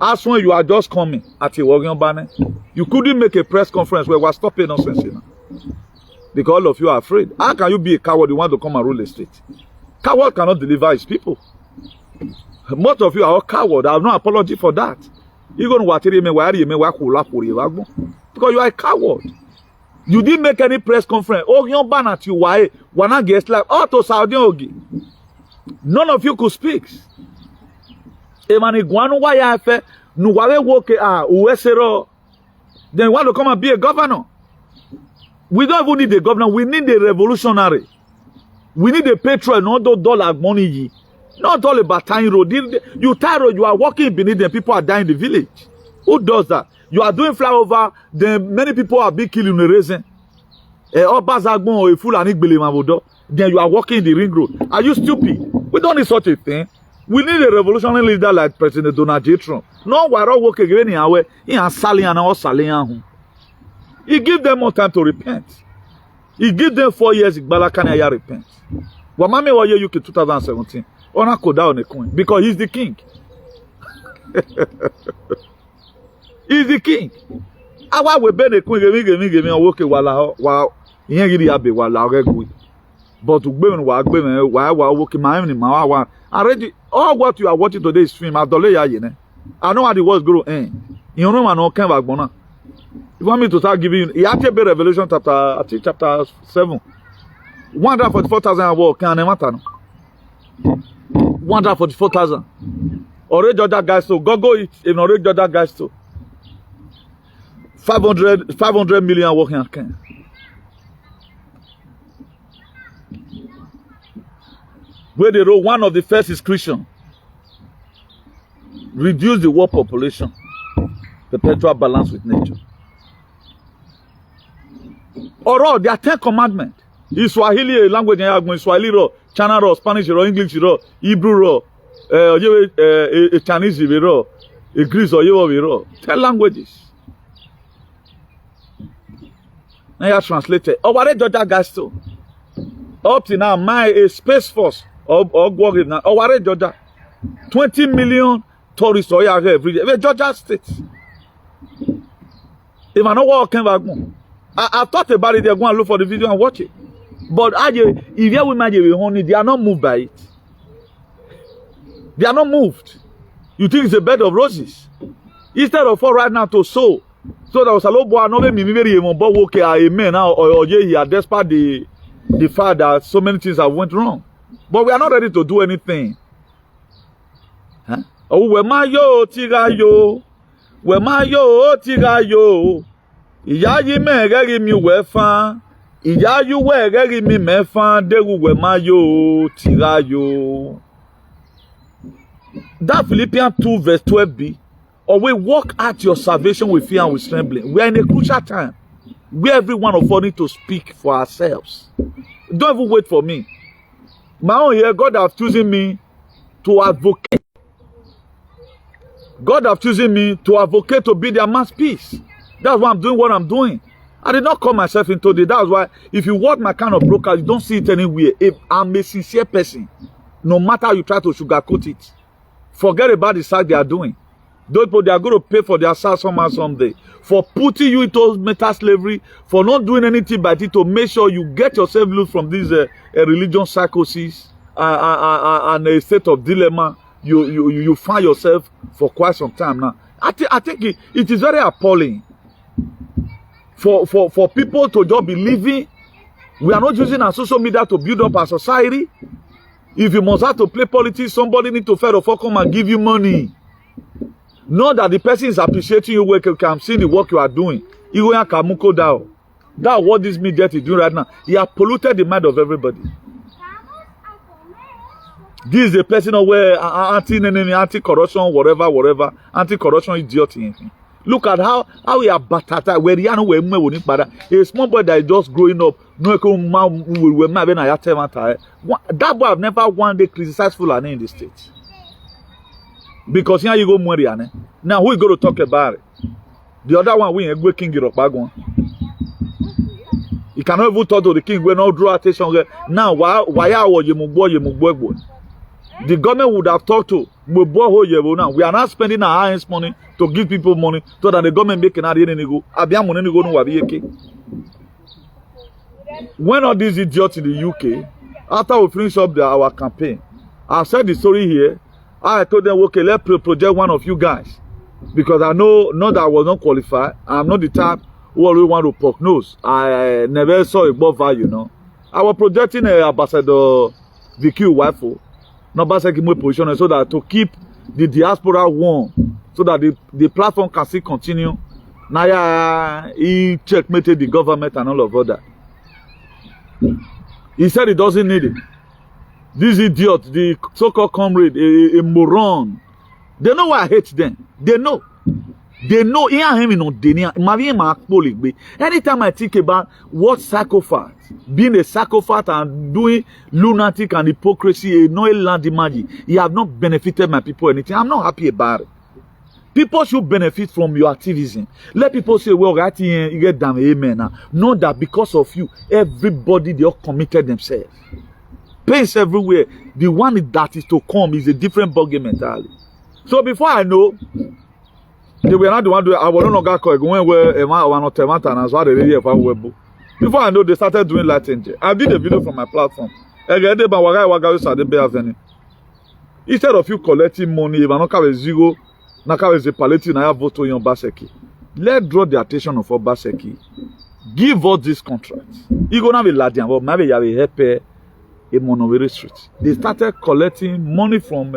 as when you are just coming at your working banner. You couldn't make a press conference where we are stopping nonsense, you know. Because all of you are afraid. How can you be a coward you want to come and rule the state? Coward cannot deliver his people. Most of you are all cowards. I have no apology for that. You're going to watch it because you are a coward. You didn't make any press conference. Oh, you ban at you. Why? Wanna get like auto Saudi Ogi. None of you could speak. Emani Guanu Wayafe, Nuwawe Woke Uesero. Then you want to come and be a governor. We don't even need a governor. We need a revolutionary. We need a patron, not dollar money. Not all about tying road. You tie road, you are walking beneath them, people are dying in the village. Who does that? You are doing flyover, then many people are being killed in the reason. Then you are walking in the ring road. Are you stupid? We don't need such a thing. We need a revolutionary leader like President Donald J. Trump. No, we're all working in our way. He give them more time to repent. He give them 4 years. Balakanya repent. Wamame wa ye UK 2017. Ona koda on the coin because he's the king. He's the king. Awa we be the queen give me owoke wala wa yen gidi abe wala regwe. But ugbe me wa gbe me wa owoke ma ni ma wa already all what you are watching today is film adole ya ye ne. I know how the world go end. You know man no kan wa gbona. You want me to start giving you Yate Revelation chapter 7. 144,000 work can matter. 144,000. Already other guys to go it in already other guys to. 500 million working account. Where they wrote one of the first is Christian. Reduce the world population. Perpetual balance with nature. Or there are 10 commandments. Swahili language, Swahili, China, Spanish, English, Hebrew, Chinese, Greece, 10 languages. Now you are translated. What are Georgia guys too? Up to now, my Space Force or working now. What are Georgia? 20 million tourists every day. Georgia State. If I know what came back, I've thought about it. They're going to look for the video and watch it. But if you imagine honey, they are not moved by it. They are not moved. You think it's a bed of roses? Instead of for right now to sow, so that was a low boy. No, me very okay. Amen. Now, or yeah, despite the fact that so many things have went wrong, but we are not ready to do anything. Huh? Oh, where my yo tiga yo, where my yo tiga yo. Iya yi me gari mi wefa. Iya yu we gari mi mefa. Degu we ma yo tira yo. That Philippians 2 verse 12b. Or we walk out your salvation with fear and with trembling. We are in a crucial time where every one of us need to speak for ourselves. Don't even wait for me. My own here, God have chosen me to advocate. God have chosen me to advocate to be their mouthpiece. That's why I'm doing what I'm doing. I did not call myself into it. That's why if you watch my kind of broker, you don't see it anywhere. If I'm a sincere person, no matter how you try to sugarcoat it, forget about the side they are doing. Those people, they are going to pay for their side someday. For putting you into mental slavery, for not doing anything but it to make sure you get yourself loose from this religion psychosis and a state of dilemma. You find yourself for quite some time now. I think it is very appalling for people to just be living. We are not using our social media to build up our society. If you must have to play politics, somebody need to Pharaoh come and give you money. Not that the person is appreciating your work. I'm seeing the work you are doing. That's what this media is doing right now. He has polluted the mind of everybody. This is a person where anti-corruption, whatever, anti-corruption idiot. Look at how we are batata. Where a small boy that is just growing up. That boy have never one day criticized Fulani in the States. Because here you go, Moriane. Now who is going to talk about it? The other one, we ain't King Giropagon. You cannot even talk to the king when no draw attention. Now, why are you boy? The government would have talked to now. We are not spending our highest money to give people money so that the government make an idea. When all these idiots in the UK, after we finish up our campaign, I said the story here. I told them, okay, let's project one of you guys. Because I know not that I was not qualified. I'm not the type who always want to prognose. I never saw a above value, you know. I was projecting Ambassador VQ Wifo. Not my position so that to keep the diaspora warm. So that the platform can still continue. Now he checkmated the government and all of that. He said he doesn't need it. This idiot, the so-called comrade, a moron. They know why I hate them. They know. They know. Anytime I think about what psychopath, being a psychopath and doing lunatic and hypocrisy, no land magic, you have not benefited my people anything. I'm not happy about it. People should benefit from your activism. Let people say, well, right here, you get damn amen. Now, know that because of you, everybody, they all committed themselves. Pains everywhere. The one that is to come is a different ballgame entirely. So before I know, they were not the one doing. I was no longer going where before I know, they started doing light engine. I did a video from my platform. Instead of you collecting money, if I don't have a zero, now have a palette, I have vote on your Baseki. Let's draw the attention of Baseki. Give us this contract. You gonna be Ladian, but maybe you have a helper. A Monowere Street. They started collecting money from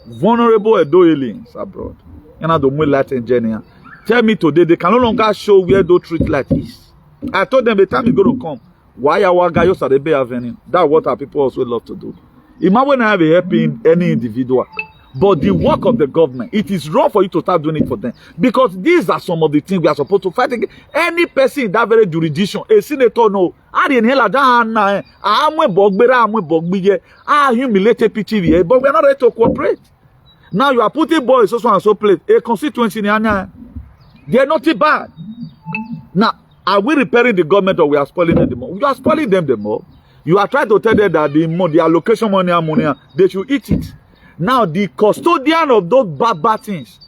vulnerable Edo aliens abroad. You know, the light engineer. Tell me today, they can no longer show where those street light is. I told them the time is going to come. Why our guys at the Bay Avenue? That's what our people also love to do. Imagine when I have helping any individual. But the work of the government, it is wrong for you to start doing it for them. Because these are some of the things we are supposed to fight against. Any person in that very jurisdiction, a senator, no, I didn't hear that. I humiliated PTV, but we are not ready to cooperate. Now you are putting boys also and so place. A constituency, they are not bad. Now, are we repairing the government or we are spoiling them the more? You are spoiling them the more. You are trying to tell them that the allocation money and money, they should eat it. Now, the custodian of those bad things,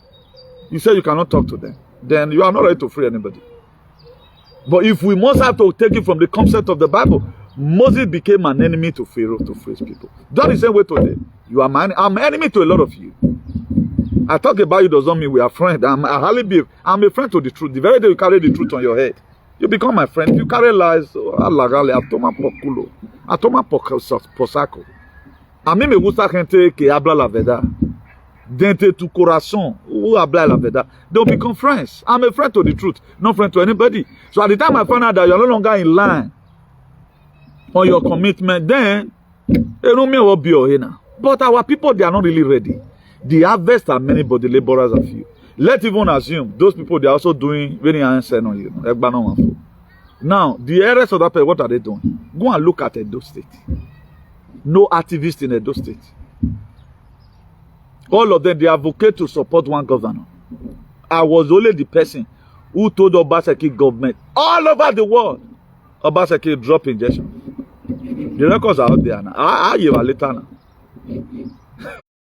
you say you cannot talk to them. Then you are not ready to free anybody. But if we must have to take it from the concept of the Bible, Moses became an enemy to Pharaoh to free his people. Just the same way today. You are I'm an enemy to a lot of you. I talk about you doesn't mean we are friends. I'm a friend to the truth. The very day you carry the truth on your head, you become my friend. If you carry lies, a mí me gusta gente que habla la verdad. Dentro tu corazón, who habla la verdad. They'll become friends. I'm a friend to the truth, not friend to anybody. So at the time I found out that you're no longer in line on your commitment, then they don't mean what be here now. But our people, they are not really ready. The harvest are many, but the laborers are few. Let's even assume those people, they are also doing very answer on you. Now, the areas of that place, what are they doing? Go and look at Edo State. No activists in Edo State. All of them, they advocate to support one governor. I was only the person who told Obaseki government all over the world, Obaseki drop injection. The records are out there now. I give a later now.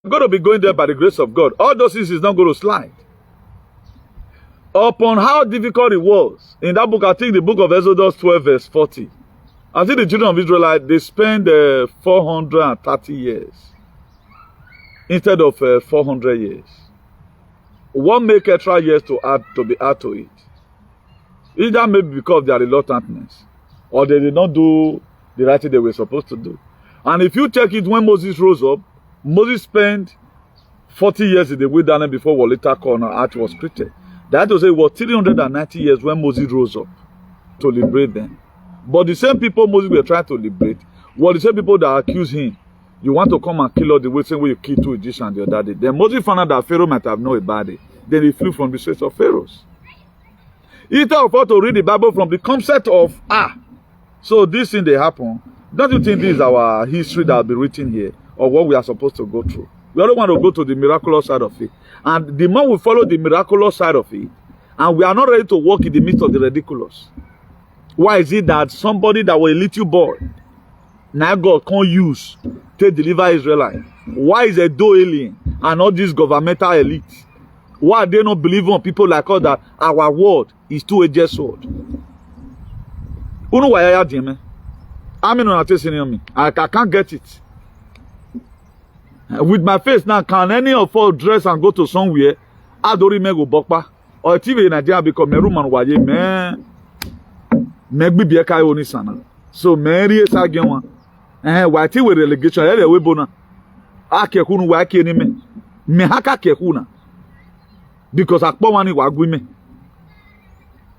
I'm going to be going there by the grace of God. All those things is not going to slide. Upon how difficult it was. In that book, I think the book of Exodus 12 verse 40. I think the children of Israel, they spend 430 years instead of 400 years. What make extra years to be added to it? Either maybe because of their reluctantness, or they did not do the right thing they were supposed to do. And if you check it, when Moses rose up, Moses spent 40 years in the wilderness before Walita Corner Arch was created. That was it was 390 years when Moses rose up to liberate them. But the same people Moses were trying to liberate were the same people that accused him. You want to come and kill us the way you killed 2 Egyptians the other day. Then Moses found out that Pharaoh might have known about it. Then he flew from the streets of Pharaohs. Instead of us to read the Bible from the concept of, so this thing they happen. Don't you think this is our history that will be written here? Or what we are supposed to go through? We don't want to go to the miraculous side of it. And the more we follow the miraculous side of it, and we are not ready to walk in the midst of the ridiculous. Why is it that somebody that was a little boy, now God can't use to deliver Israelites? Why is a do alien and all these governmental elites? Why they not believe on people like us that our word is two-edged sword? You know why I am? I mean, I can't get it. With my face now, can any of us dress and go to somewhere? I don't remember Bokpa. Or TV in Nigeria become a room and waye, man. Maybe be a kai oni sana. So Mary is again one. Why with relegation? Ele we bona. Ake kunu wa ake ni me. Me haka ke kuna. Because akpo wani wa gwi me.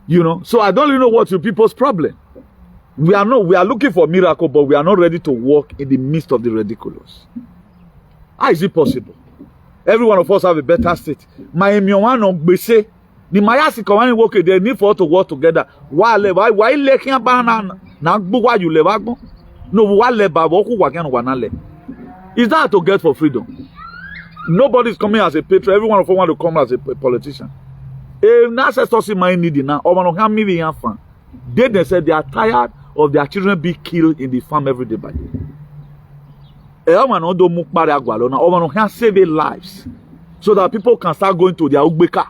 You know. So I don't really know what's your people's problem. We are looking for miracle, but we are not ready to walk in the midst of the ridiculous. How is it possible? Every one of us have a better state. My emionwano gbese. The mayasi kawani work they need for us to work together. Why leking abana na gbo you lewagbon? No, why leba woku wagan wanale. Is that to get for freedom? Nobody's coming as a patriot. Every one of us want to come as a politician. Ancestors in my need now. They said they are tired of their children being killed in the farm every day by day. Save their lives so that people can start going to their ugbeka.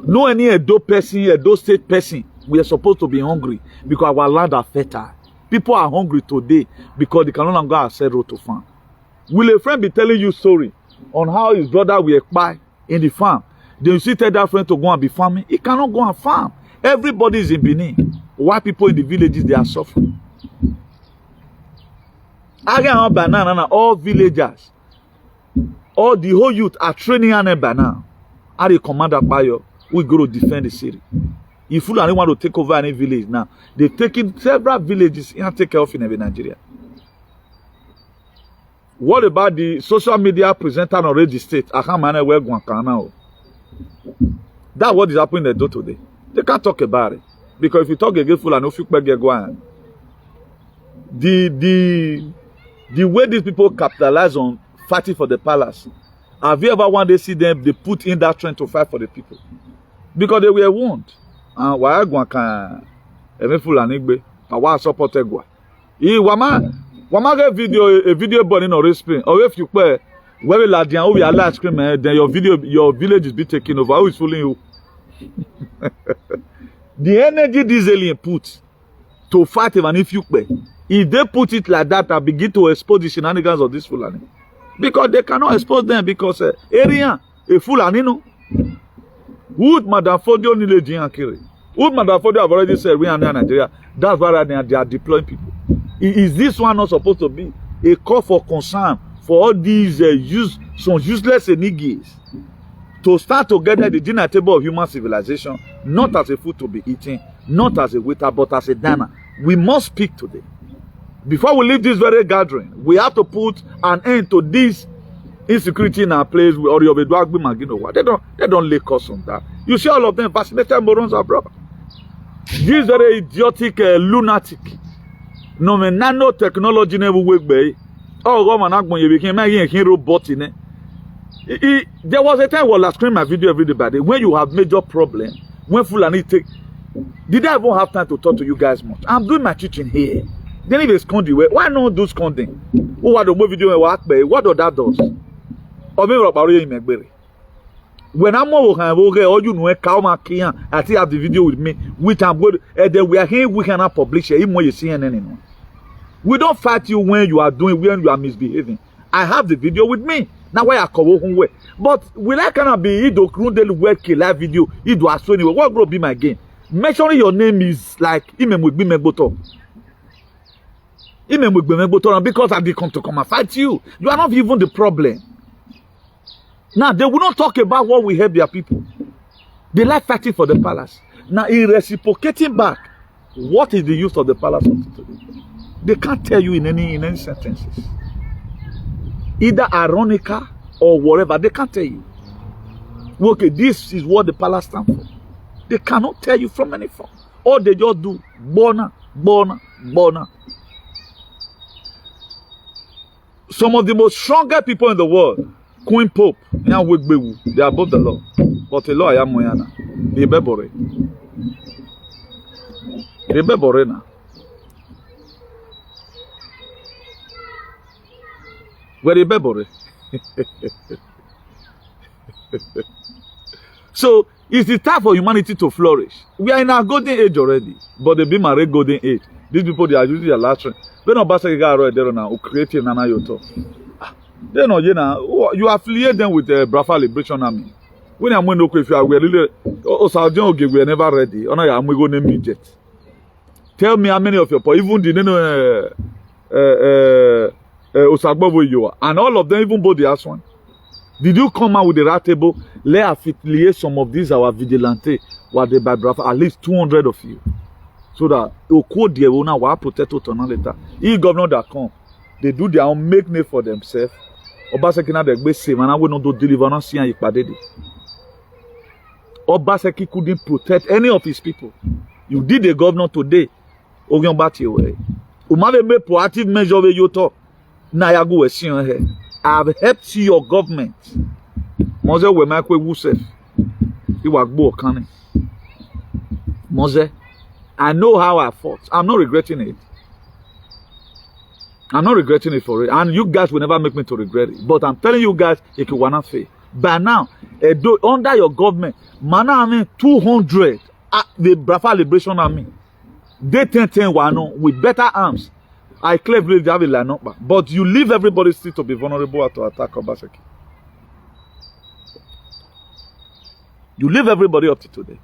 No any Edo person, Edo state person, we are supposed to be hungry because our land are fertile. People are hungry today because they can no longer access road to farm. Will a friend be telling you story on how his brother will buy in the farm? Then you see tell that friend to go and be farming. He cannot go and farm. Everybody is in Benin. Why people in the villages they are suffering? All villagers, all the whole youth are training on a banana. Are the commander by you? we go to defend the city. If Fulani want to take over any village now, they've taken several villages and take care of in Nigeria. What about the social media presenter on Red State? I can't manage where Guancana. That's what is happening in the today. They can't talk about it. Because if you talk against Fulani, if you get going, the way these people capitalize on fighting for the palace, have you ever one day see them, they put in that trend to fight for the people? Because they were warned. And why Guancan, Fulani, I was supported Gua. Wama get a video burning or screen, or if you play very large and over a large screen, then your village is be taken over. Who is fooling you? The energy these aliens put to fight even if you play, if they put it like that and begin to expose the shenanigans of this Fulani, because they cannot expose them because area a Fulani no. Would Madam Fodio Nileji and CARRI? Would Madam Fodio have already said we are in Nigeria? That's why they are deploying people. Is this one not supposed to be a call for concern for all these some useless enigmas to start together the dinner table of human civilization, not as a food to be eaten, not as a waiter, but as a diner? We must speak today. Before we leave this very gathering, we have to put an end to this insecurity in our place. Or they don't lay cost on that. You see all of them vaccinated morons abroad. This very idiotic lunatic. No man, nanotechnology never work by. Oh, woman, you became a robot in it. There was a time where I screen my video everybody when you have major problem. When Fulani take, did I even have time to talk to you guys much? I'm doing my teaching here. Then if it's scondi, why not do sconding? Who are the more video what does that does? Or maybe about you when I'm over, or you know, Kalma Kian, I still have the video with me. We can go, and then we are here, we cannot publish it, even when you see anymore. We don't fight you when you are doing, when you are misbehaving. I have the video with me. Now why I call home way. But will I cannot be Ido Krundel work live video? Ido as anyway. What will be my game? Make sure your name is like Imem with Bimeboto. Imem with Bimeboto, because I did come and fight you. You are not even the problem. Now, they will not talk about what we help their people. They like fighting for the palace. Now, in reciprocating back, what is the use of the palace of today? They can't tell you in any sentences. Either ironical or whatever, they can't tell you. Okay, this is what the palace stands for. They cannot tell you from any form. All they just do, bona. Some of the most stronger people in the world, Queen Pope, they are above the law. But the law I am Moyana. Rebebore na. Where Rebebore? So it's the time for humanity to flourish. We are in our golden age already, but they be married golden age. These people, they are using their last train. When Obasa got right there now, creating Nana Yoto. They know you affiliate them with the Biafra Liberation Army. When I'm going to if you are really we are never ready. Oh no, I'm going to name jet. Tell me how many of your people, even the Osagbovo you are, and all of them, even both the last one. Did you come out with the rat table? Let affiliate some of these our vigilante what they by Biafra, at least 200 of you. So that you quote the owner will protect it later. If governor that come, they do their own make name for themselves. Obaseki na degbe say man we no do deliverance here ipade de. Obaseki couldn't protect any of his people. You did the governor today. Ogun bati way. Umave make proactive measure we you talk. Na ya go esin here. I've helped your government. Moze we make we wusef. Iwa gbo kan. Moze, I know how I fought. I'm not regretting it. I'm not regretting it for it. And you guys will never make me to regret it. But I'm telling you guys, it will not fail. By now, under your government, mana I mean 200, the Biafra Liberation Army, they 10 with better arms. I clearly have a lineup. But you leave everybody still to be vulnerable to attack Obaseki. You leave everybody up to today.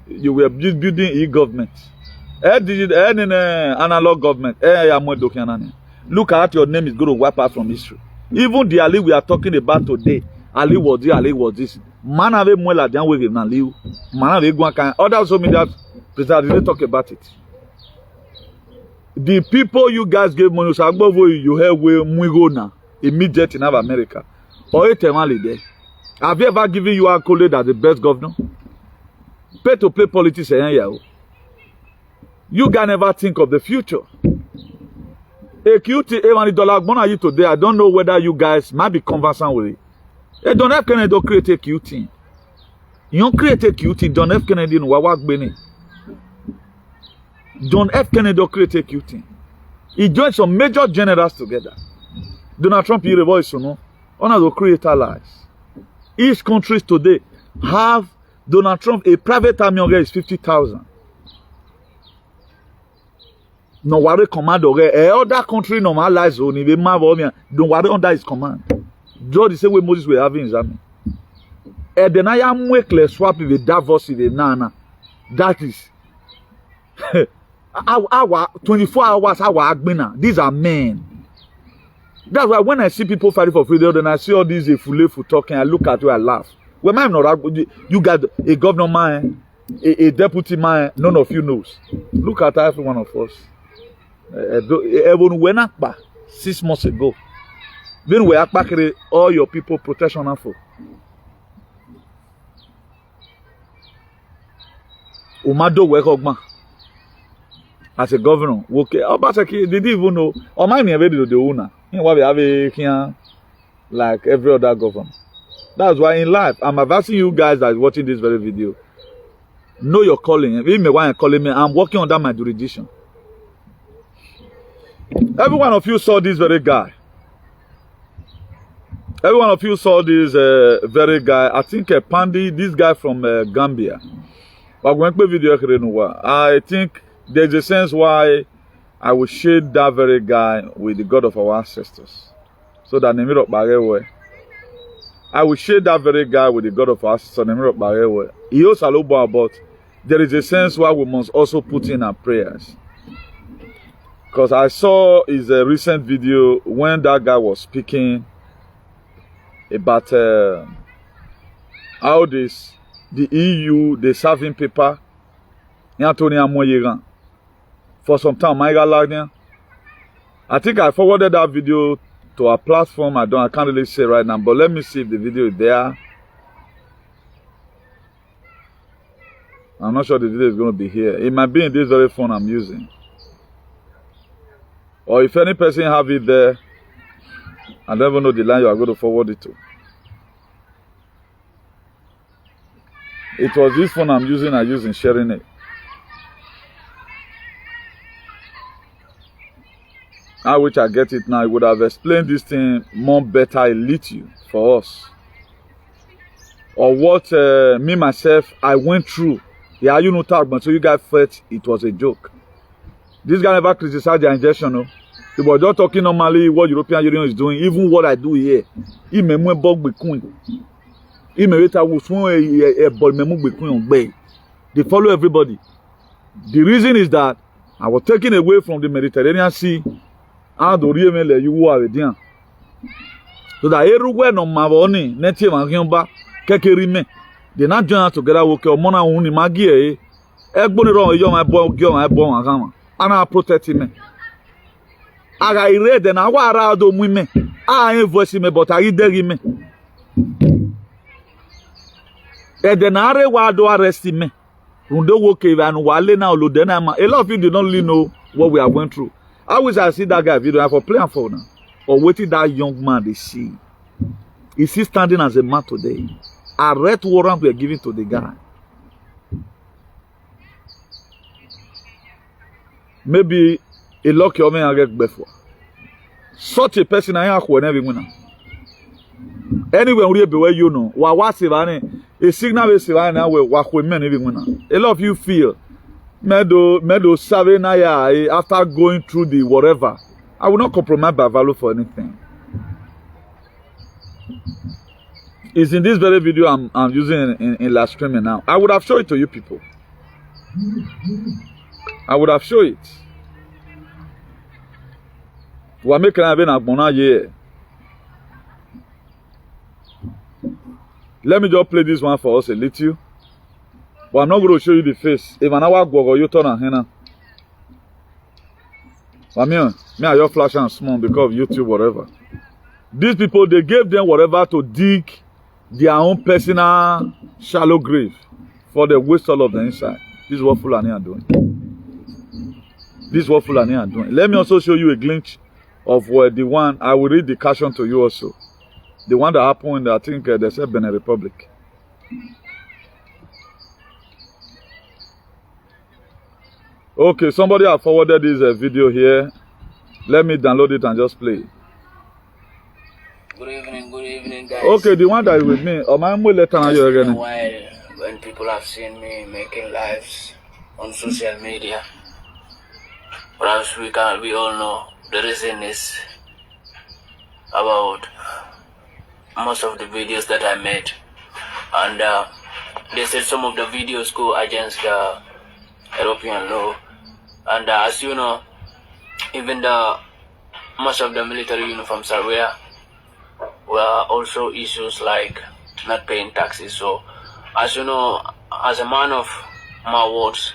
You were building e-government. Analog government. Look at your name is going to wipe out from history. Even the Ali we are talking about today, Ali was this. Man have more like than we na liu. Man have go can other social media precisely talk about it. The people you guys gave money so you have we go now immediate in America. Or a there. Have you ever given you accolade as the best governor? Pay to play politics you can never think of the future. A QT $1 today. I don't know whether you guys might be conversant with it. Hey, John F. Kennedy don't create a QT. You don't create a QT. John F. Kennedy no wawak bene. John F. Kennedy don't create a QT. He joined some major generals together. Donald Trump he voice, you know. Honor to create allies. Each countries today have Donald Trump a private army is 50,000. No worry command other country normalize only we don't worry under his command. Just the same way Moses were having his army. And then I am weekly swap with Davos with Nana. That is our 24 hours our agbena. These are men. That's why when I see people fighting for freedom, then I see all these fool talking, I look at you, I laugh. When I'm not, you got a governor man, a deputy man, none of you knows. Look at every one of us. Even when Akbar 6 months ago, then we Akbar all your people protection and for. Umado Wekogma as a governor, okay. Obaseki did even know. Or my me already the owner. What we have here, like every other governor. That's why in life, I'm advising you guys that is watching this very video. Know your calling. If you want to call me, I'm working under my jurisdiction. Every one of you saw this very guy. Every one of you saw this very guy. I think Pandi, this guy from Gambia. But when I video, I think there's a sense why I will shade that very guy with the God of our ancestors. So that the middle of Barewe. I will shade that very guy with the God of our ancestors. The middle of Barewe. He also about there is a sense why we must also put in our prayers. Because I saw his recent video when that guy was speaking about how the EU, the serving paper, for some time, I think I forwarded that video to our platform. I can't really say right now, but let me see if the video is there. I'm not sure the video is going to be here. It might be in this very phone I'm using. Or if any person have it there, I don't even know the line you are going to forward it to. It was this phone I'm using, sharing it. I wish I get it now. I would have explained this thing more better, elite you for us. Or what me myself I went through. Yeah, you know talk, but so you guys felt it was a joke. This guy never criticized the injection, no. He was just talking normally what European Union is doing, even what I do here. They follow everybody. The reason is that I was taken away from the Mediterranean Sea and the you are there. So that everywhere no mavoni, neti mangiomba, kekerime. They not join us together. Okay, mona uni magie. Egboni ro yo my boy, akama. Ana protect me. Aga ire de na wa ara do mu me. A voice me but I deri me. E de na are wa do arrest me. Undo woke and wale na olodena ma. A lot of you do not really know what we are going through. I wish I see that guy video for playing for now. Or waiting that young man they see. Is he standing as a man today? A red warrant we are giving to the guy. Maybe a lock your man get before. Such a person I have whenever winner. Anyway, we be where you know. What's a signal is now we men even winner. A lot of you feel medo serving after going through the whatever. I will not compromise my value for anything. It's in this very video I'm using in live streaming now. I would have shown it to you people. I would have shown it. We are making a bona ye. Let me just play this one for us a little. But I'm not going to show you the face. If an hour go, you turn on henna. But me, I just flash and small because of YouTube, whatever. These people, they gave them whatever to dig their own personal shallow grave for the waste all of the inside. This is what Fulani are doing. This is what Fulani are doing. Let me also show you a glimpse of the one. I will read the caption to you also. The one that happened, I think, they said Benin Republic. Okay, somebody has forwarded this video here. Let me download it and just play it. Good evening, guys. Okay, the one that is with me. It's been a while when people have seen me making lives on social media. But as we all know, the reason is about most of the videos that I made. And they said some of the videos go against the European law. And as you know, even most of the military uniforms are were also issues like not paying taxes. So, as you know, as a man of my words,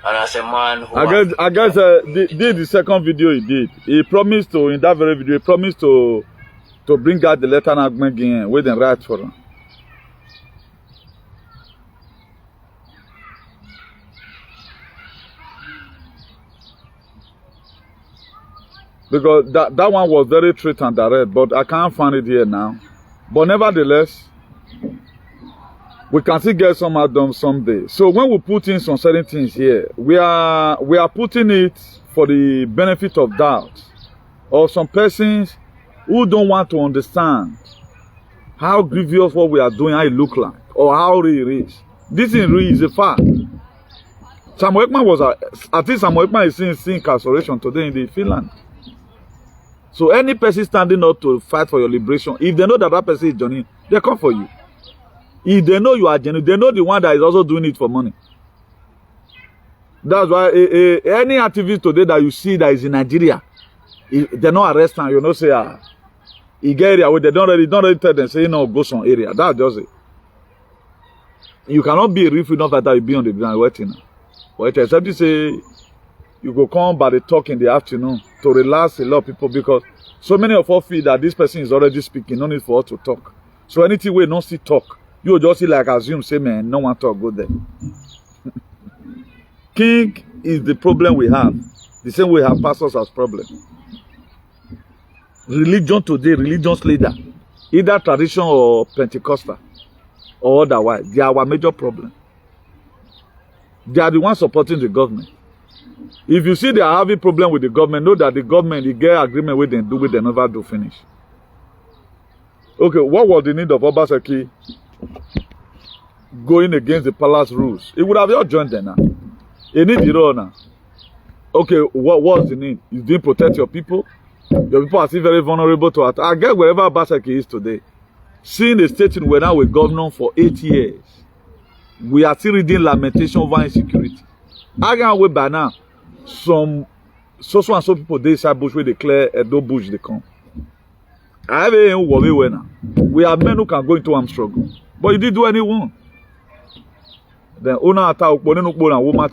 and as a man who I guess the second video he did. He promised to, in that very video, he promised to bring out the letter again with the right for him. Because that one was very straight and direct, but I can't find it here now. But nevertheless, we can still get some out done someday. So when we put in some certain things here, we are putting it for the benefit of doubt, or some persons who don't want to understand how grievous what we are doing, how it look like, or how real it is. This in real is a fact. Samuel Ekman was, I think Samuel Ekman is seeing incarceration today in Finland. So any person standing up to fight for your liberation, if they know that that person is genuine, they come for you. If they know you are genuine, they know the one that is also doing it for money. That's why any activist today that you see that is in Nigeria, they're not arresting, you know, say, he get area where they don't really tell them, say, no, go some area. That's just it. You cannot be a real freedom fighter, you be on the ground waiting. But except you say, you go come by the talk in the afternoon to relax a lot of people, because so many of us feel that this person is already speaking, no need for us to talk. So anything we don't see talk, you just see like assume, say, man, no one talk, go there. King is the problem we have. The same way we have pastors as problem. Religion today, religion's leader, either tradition or Pentecostal or otherwise, they are our major problem. They are the ones supporting the government. If you see they are having problem with the government, know that the government, they get agreement with them, do with them, never do finish. Okay, what was the need of Obaseki going against the palace rules? He would have just joined them now. He need the role now. Okay, what was the need? You didn't protect your people. Your people are still very vulnerable to attack. I get wherever Obaseki is today. Seeing the state in where now we're governor for 8 years, we are still reading lamentation over insecurity. I can't wait by now. Some and so people they inside bush where they clear no bush they come. I have a worry now. We have men who can go into armed struggle, but you didn't do anyone. Then owner attack woman.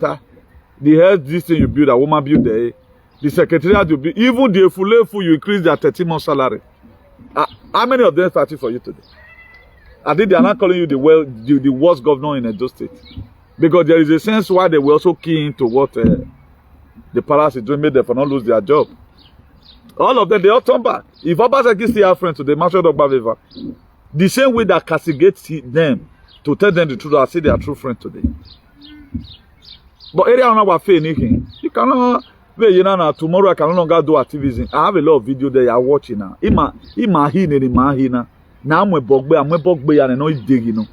The health this thing you build, a woman build there. The secretariat you build, even the full you increase their 13-month salary. How many of them started for you today? I think they are not calling you the worst governor in Edo State. Because there is a sense why they were also keen to what the palace is doing, made them for not lose their job. All of them, they all turn back. If Obaseki still have friends today, the same way that castigates them to tell them the truth, I see they are true friends today. But area on our faith, you cannot, tomorrow I can no longer do activism. I have a lot of video there you are watching now. Now I'm a bogbe and no digging.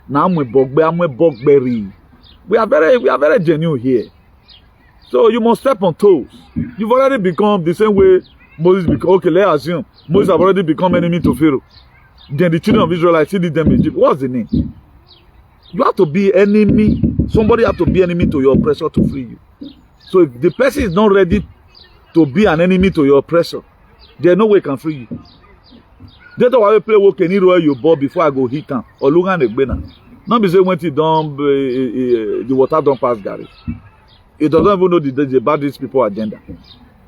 Now I'm a bogberry. We are very genuine here. So you must step on toes. You've already become the same way Moses became. Okay, let's assume Moses have already become enemy to Pharaoh. Then the children of Israel, I see them in Egypt. What's the name? You have to be enemy. Somebody have to be enemy to your oppressor to free you. So if the person is not ready to be an enemy to your oppressor, there's no way can free you. They don't want to play work any role you bought before I go hit them or look at the banner. Not be say when it done the water don't pass Gary. It doesn't even know the about these people agenda.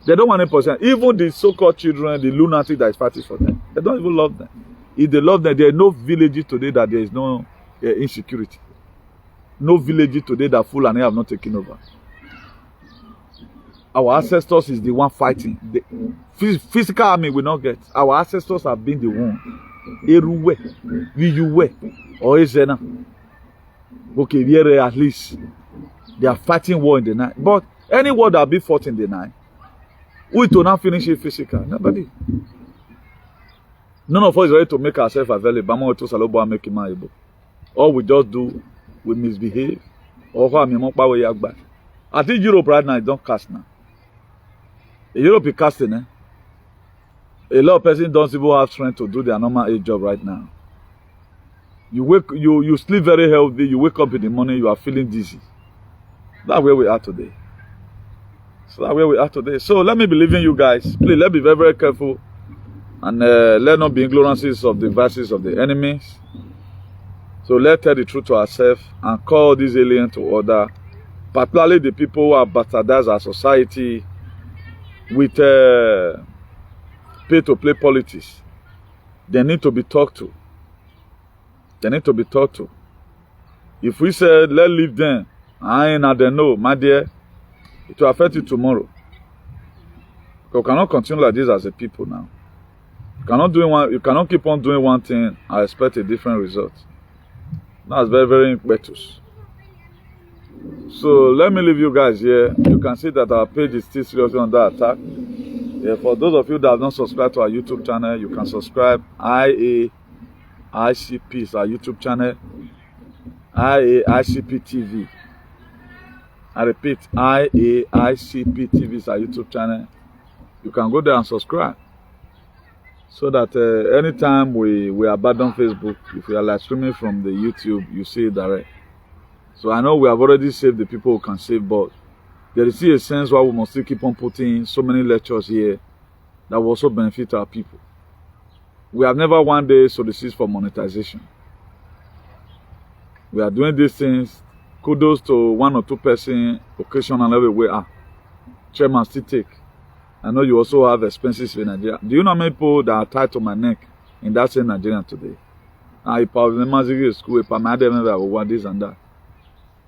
They don't want 1%. Even the so-called children, the lunatic that is fighting for them, they don't even love them. If they love them, there are no villages today that there is no insecurity. No villages today that Fulani have not taken over. Our ancestors is the one fighting. The physical army will not get. Our ancestors have been the one. Eruwe, Viyuwe, or Ezena. Okay, here at least they are fighting war in the night. But any war that be fought in the night, we do not finish it physical. Nobody. None of us is ready to make ourselves available. All we just do, we misbehave. I think Europe right now don't cast now. Europe is casting, eh? A lot of persons don't even have strength to do their normal age job right now. You sleep very healthy, you wake up in the morning, you are feeling dizzy. That's where we are today. So let me believe in you guys. Please, let's be very, very careful. And let not be ignorances of the devices of the enemies. So let's tell the truth to ourselves and call these aliens to order. Particularly the people who are bastardized our society with pay-to-play politics. They need to be talked to. If we said, let's leave them, I ain't at the no, my dear, it will affect you tomorrow. You cannot continue like this as a people now. You cannot keep on doing one thing and expect a different result. That's very, very impetuous. So let me leave you guys here. You can see that our page is still seriously under attack. Yeah, for those of you that have not subscribed to our YouTube channel, you can subscribe. IAICP is our YouTube channel. IAICP TV. I repeat, IAICP TV is our YouTube channel. You can go there and subscribe. So that anytime we abandon Facebook, if we are live streaming from the YouTube, you see it direct. So I know we have already saved the people who can save, but there is still a sense why we must still keep on putting so many lectures here that will also benefit our people. We have never one day solicited for monetization. We are doing these things. Kudos to 1 or 2 persons, occasionally everywhere. Chairman still take. I know you also have expenses in Nigeria. Do you know how many people that are tied to my neck in that same Nigeria today? If I remember school, if I made them, I want this and that.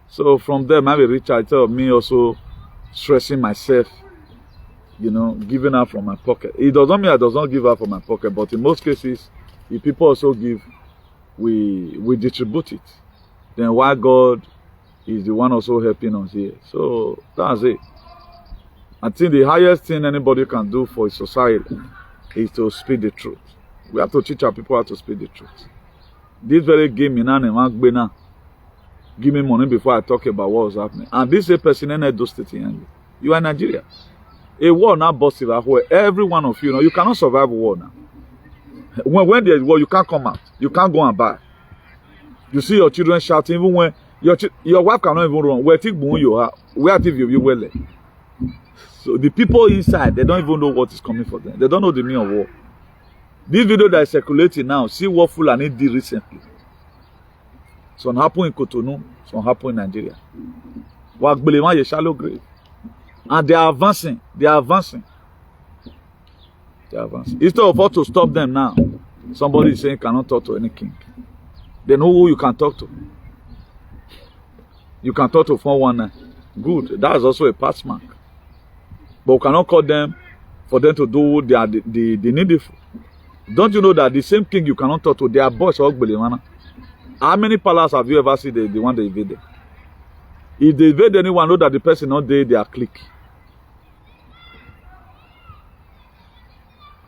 So from there, maybe reach out to me also stressing myself, you know, giving out from my pocket. It doesn't mean I does not give out from my pocket, but in most cases, if people also give, we distribute it. Then why God is the one also helping us here. So that's it. I think the highest thing anybody can do for a society is to speak the truth. We have to teach our people how to speak the truth. This very game, give me money before I talk about what was happening. And this is a person in Edo State. You are in Nigeria. A war now busted where every one of you know you cannot survive war now. When there's war, you can't come out. You can't go and buy. You see your children shouting, even when your wife cannot even run. Where you well. So the people inside, they don't even know what is coming for them. They don't know the meaning of war. This video that is circulating now, see what Fulani did recently. Some happened in Cotonou, some happened in Nigeria. Wagbelema is shallow grave. And they are advancing. Instead of us to stop them now, somebody is saying cannot talk to any king. They know who you can talk to. You can talk to 419. Good. That is also a pass mark. But we cannot call them for them to do the needful. Don't you know that the same king you cannot talk to, their boys are Ogbelemana? How many palaces have you ever seen the one they invaded? If they invade anyone, know that the person not there, they are clique.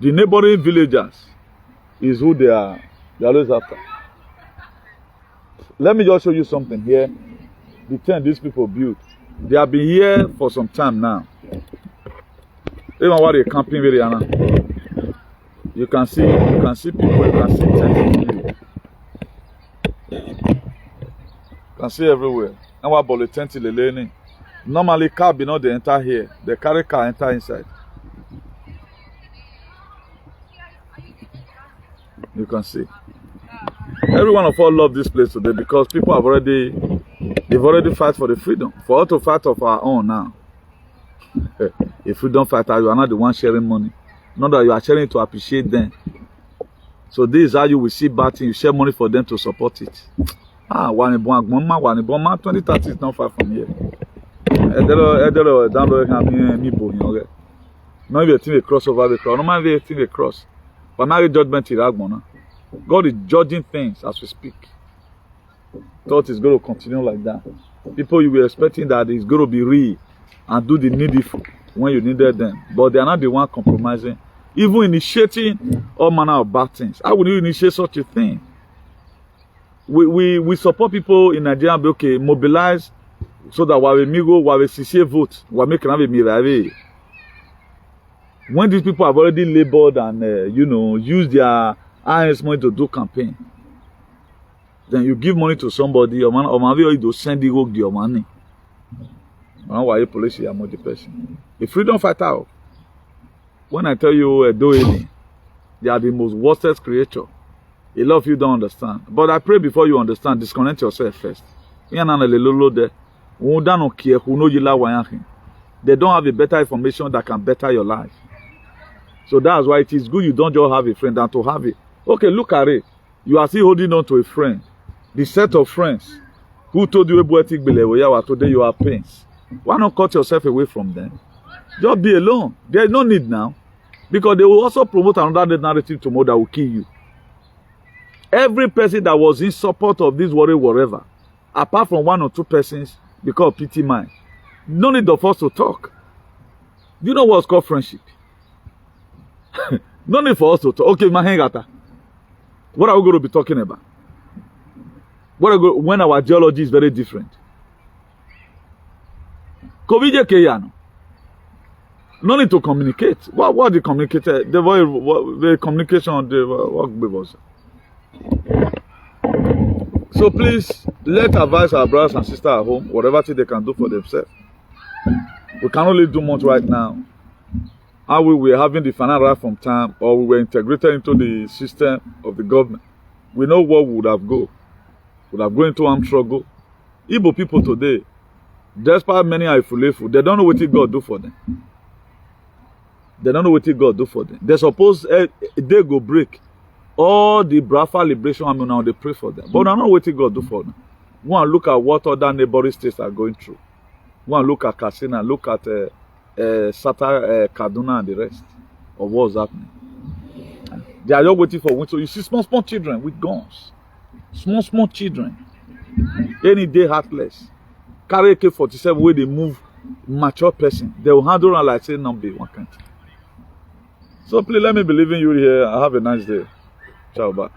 The neighboring villagers is who they are always after. Let me just show you something here. The tent these people built. They have been here for some time now. Even what they're camping area now. You can see people, you can see tents. You can see everywhere. And what about the tent in the lane? Normally car be not they enter here. They carry car enter inside. You can see. Every one of us love this place today because people have already, they've already fight for the freedom. For us to fight of our own now. If we don't fight, you are not the one sharing money. Not that you are sharing to appreciate them. So this is how you will see bad things. You share money for them to support it. 2030 is not far from here. Not even a thing they cross over the cross. No matter a thing they cross. But now the judgment is Agmona. God is judging things as we speak. Thought is going to continue like that. People you were expecting that it's going to be real and do the needful when you needed them. But they are not the one compromising. Even initiating all manner of bad things. How would you initiate such a thing? We support people in Nigeria, okay, mobilize so that while we go, while we CCA vote, while we can have a mirror. When these people have already labored and, used their IS money to do campaign, then you give money to somebody, or man, you send your money. Why you police are the person? A freedom fighter. When I tell you Alr Ady, they are the most worstest creature. A lot of you don't understand. But I pray before you understand, disconnect yourself first. They don't have a better information that can better your life. So that's why it is good you don't just have a friend than to have it. Okay, look at it. You are still holding on to a friend. The set of friends who told you today you are pains. Why not cut yourself away from them? Just be alone. There is no need now. Because they will also promote another narrative tomorrow that will kill you. Every person that was in support of this worry, whatever, apart from 1 or 2 persons, because of pity mind, no need of us to talk. Do you know what's called friendship? No need for us to talk. Okay, Mahengata. What are we going to be talking about? When our geology is very different. No need to communicate. What the communicator? The communication, the work was. So please, let's advise our brothers and sisters at home, whatever thing they can do for themselves. We can only do much right now. How we were having the final right from time, or we were integrated into the system of the government. We know what would have gone into armed struggle. Igbo people today, despite many are full, they don't know what God do for them. They don't know what God do for them. They suppose they go break. All the Biafra liberation army now, they pray for them. But they don't know what God do for them. Go and look at what other neighboring states are going through. Go and look at Katsina, look at Kaduna and the rest of what's happening. They are just waiting for winter. You see small children with guns. Small children. Any day heartless. Carry AK-47 where they move mature person. They will handle and like say number one country. So please let me believe in you here. Have a nice day. Ciao, bye.